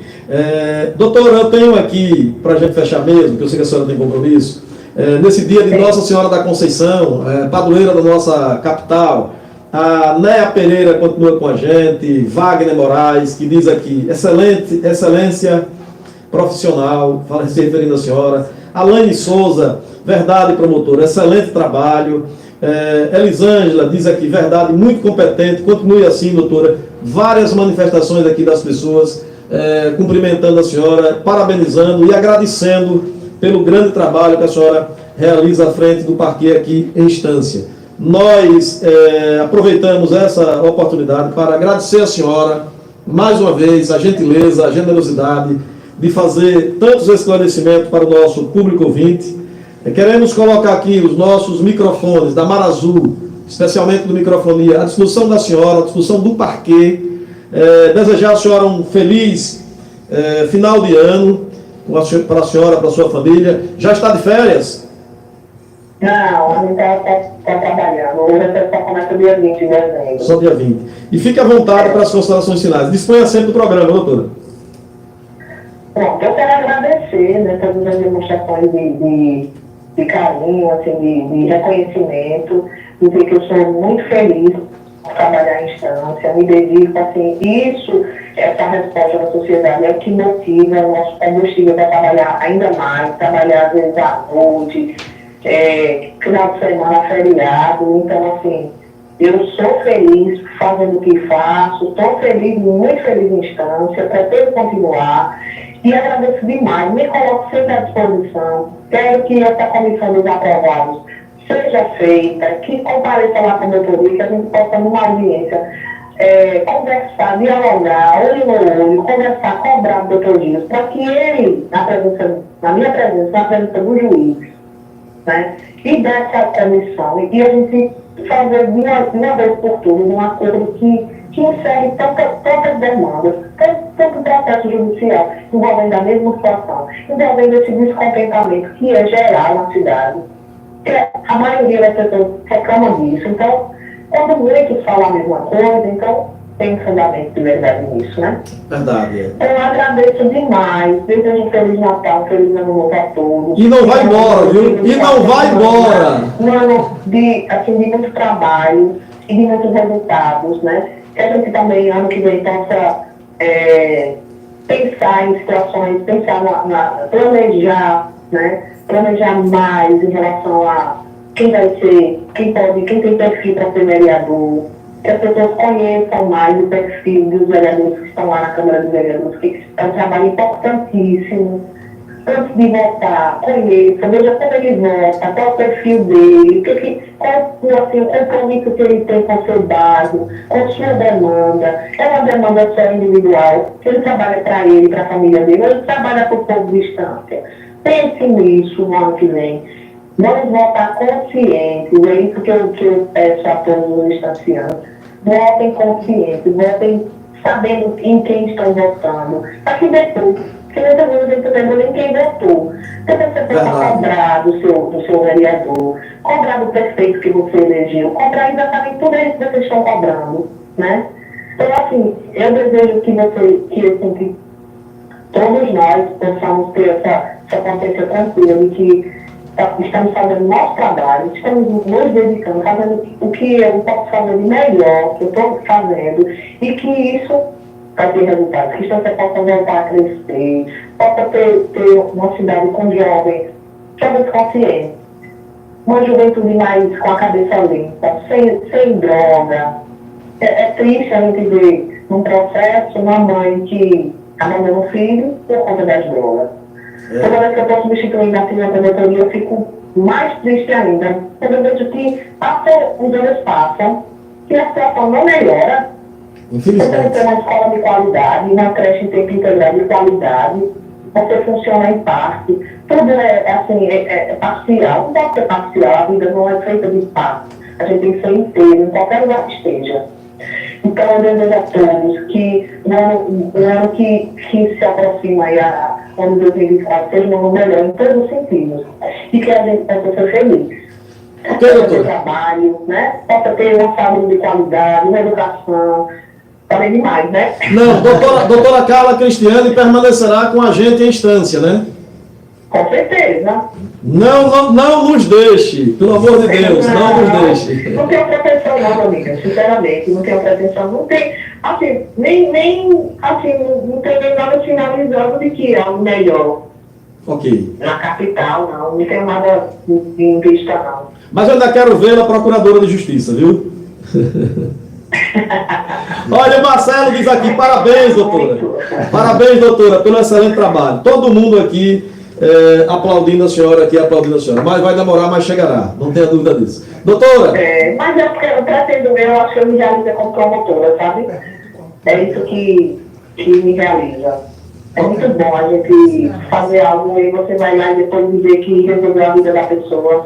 Doutora, eu tenho aqui, para a gente fechar mesmo, que eu sei que a senhora tem compromisso, nesse dia de Nossa Senhora da Conceição, padroeira da nossa capital, a Néa Pereira continua com a gente, Wagner Moraes, que diz aqui, excelência profissional, se referindo à senhora, Alaine Souza, verdade, promotora, excelente trabalho, Elisângela diz aqui, verdade, muito competente, continue assim, doutora, várias manifestações aqui das pessoas, cumprimentando a senhora, parabenizando e agradecendo pelo grande trabalho que a senhora realiza à frente do parquê aqui em Estância. Nós aproveitamos essa oportunidade para agradecer a senhora, mais uma vez, a gentileza, a generosidade de fazer tantos esclarecimentos para o nosso público ouvinte. Queremos colocar aqui os nossos microfones da Mar Azul, especialmente do Microfonia, à disposição da senhora, à disposição do parquê. Desejar à senhora um feliz final de ano para a senhora, para a sua família. Já está de férias? Não, a gente está trabalhando. Hoje a só começa dia 20 de dezembro. Só dia 20. E fique à vontade para as considerações finais. Disponha sempre do programa, doutora. Pronto, eu quero agradecer, né, todas as demonstrações de carinho, assim, de reconhecimento, dizer que eu sou muito feliz por trabalhar em Estância, me dedico, assim, isso, essa resposta da sociedade é o que motiva o nosso combustível para trabalhar ainda mais, trabalhar às vezes à noite, final de semana, feriado. Então, assim, eu sou feliz fazendo o que faço, estou feliz, muito feliz em Estância, pretendo continuar e agradeço demais, me coloco sempre à disposição. Quero que essa comissão dos aprovados seja feita, que compareça lá com a doutoria, que a gente possa, numa audiência, conversar, dialogar, olho no olho, conversar, cobrar o doutor Dias, para que ele, na minha presença, na presença do juiz, né, e dessa comissão, e a gente fazer de uma vez por todas um acordo que encerre tantas demandas, tanto processo judicial envolvendo a mesma situação, envolvendo esse descontentamento que é geral na cidade. A maioria das pessoas reclama disso. Então, quando muitos falam a mesma coisa, então tem fundamento de verdade nisso, né? Verdade. Eu agradeço demais, desejo um Feliz Natal, Feliz Ano Novo a todos. E não vai embora, viu? E não vai embora! Um ano de muito trabalho e de muitos resultados, né? Que a gente também, ano que vem, possa pensar em situações, planejar, né? Planejar mais em relação a quem vai ser, quem tem perfil para ser vereador, que as pessoas conheçam mais o perfil dos vereadores que estão lá na Câmara dos Vereadores, que é um trabalho importantíssimo. Antes de votar, conheça, veja como ele vota, qual é o perfil dele, qual assim, o compromisso que ele tem com o seu dado, com sua demanda. É uma demanda só individual, que ele trabalha para ele, para a família dele, ou ele trabalha para o povo de Estância. Pense nisso no ano que vem. Vamos votar conscientes, é isso que eu peço a todos os estancianos. Votem conscientes, votem sabendo em quem estão votando. Para que depois, se muitas vezes a gente não lembra nem quem votou. Então você precisa cobrar do seu vereador, cobrar do prefeito que você elegeu, cobrar exatamente tudo isso que vocês estão cobrando, né? Então, assim, eu desejo que todos nós possamos ter essa consciência tranquila de que estamos fazendo nosso trabalho, estamos nos dedicando, fazendo o que eu posso fazer de melhor, que eu estou fazendo, e que isso vai ter resultado, que Estância possa voltar a crescer, possa ter uma cidade com jovens conscientes, uma juventude mais com a cabeça limpa, sem droga. É triste a gente ver num processo uma mãe que abandona o filho por conta das drogas. Toda vez que eu estou substituindo a filha da diretoria, eu fico mais triste ainda. Quando eu vejo que os anos passam, que a situação não melhora. Você não tem uma escola de qualidade, uma creche em tempo integral de qualidade, você funciona em parte, tudo é parcial, não deve ser parcial, a vida não é feita de parte, a gente tem que ser inteiro, em qualquer lugar que esteja. Então, eu desejo a todos que no ano que se aproxima aí o ano de 2024 seja um ano melhor em todos os sentidos, e que a gente possa ser feliz. Possa ter trabalho, né? Possa ter uma saúde de qualidade, uma educação. Falei demais, né? Não, doutora Carla Cristiane permanecerá com a gente em Estância, né? Com certeza. Não nos deixe, pelo amor de Deus, não nos deixe. Não tenho pretensão não, amiga, sinceramente, não tenho pretensão, não tem, assim, não tem nem nada sinalizando de que é o melhor. Ok. Na capital, não tenho nada em vista, não. Mas eu ainda quero vê-la procuradora de justiça, viu? Olha, o Marcelo diz aqui, parabéns, doutora. Parabéns, doutora, pelo excelente trabalho. Todo mundo aqui aplaudindo a senhora, mas vai demorar, mas chegará, não tenha dúvida disso. Doutora! Mas eu pretendo, eu acho que eu me realizo como promotora, sabe? É isso que me realiza. É muito bom a gente fazer algo e você vai lá e depois dizer que resolveu a vida da pessoa.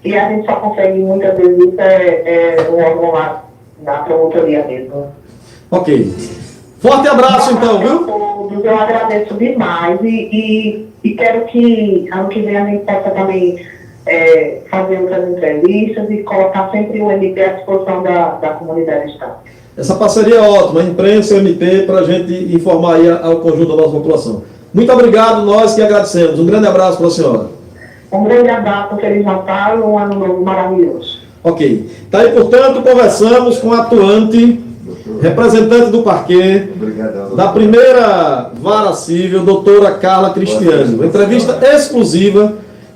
E a gente só consegue muitas vezes isso um órgão lá na promotoria mesmo. Ok. Forte abraço então, viu? Todos, eu agradeço demais e quero que ano que vem a gente possa também fazer outras entrevistas e colocar sempre o MP à disposição da comunidade estância. Essa parceria é ótima, imprensa e MP, para a gente informar aí ao conjunto da nossa população. Muito obrigado, nós que agradecemos. Um grande abraço para a senhora. Um grande abraço, um Feliz Natal e um ano novo maravilhoso. Ok. Tá aí, portanto, conversamos com a atuante, representante do parquê, da primeira vara civil, doutora Carla Cristiane. Uma entrevista exclusiva,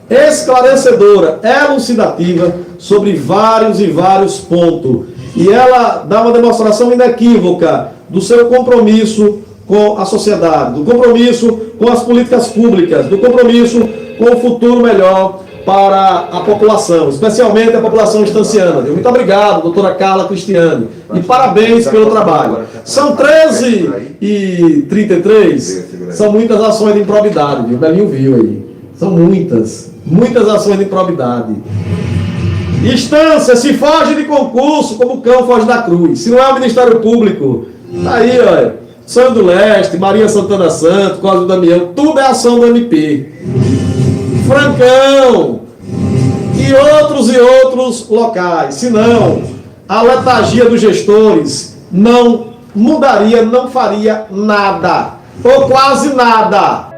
esclarecedora, elucidativa, sobre vários e vários pontos. E ela dá uma demonstração inequívoca do seu compromisso com a sociedade, do compromisso com as políticas públicas, do compromisso com o futuro melhor para a população, especialmente a população estanciana. Muito obrigado, doutora Carla Cristiane, e parabéns pelo trabalho. São 13h33, são muitas ações de improbidade, viu? O Belinho viu aí. São muitas ações de improbidade. Estância, se foge de concurso, como o cão foge da cruz. Se não é o Ministério Público, tá aí, olha, Sonho do Leste, Maria Santana Santos, Cosme Damião, tudo é ação do MP. Francão e outros locais. Se não, a letargia dos gestores não mudaria, não faria nada, ou quase nada.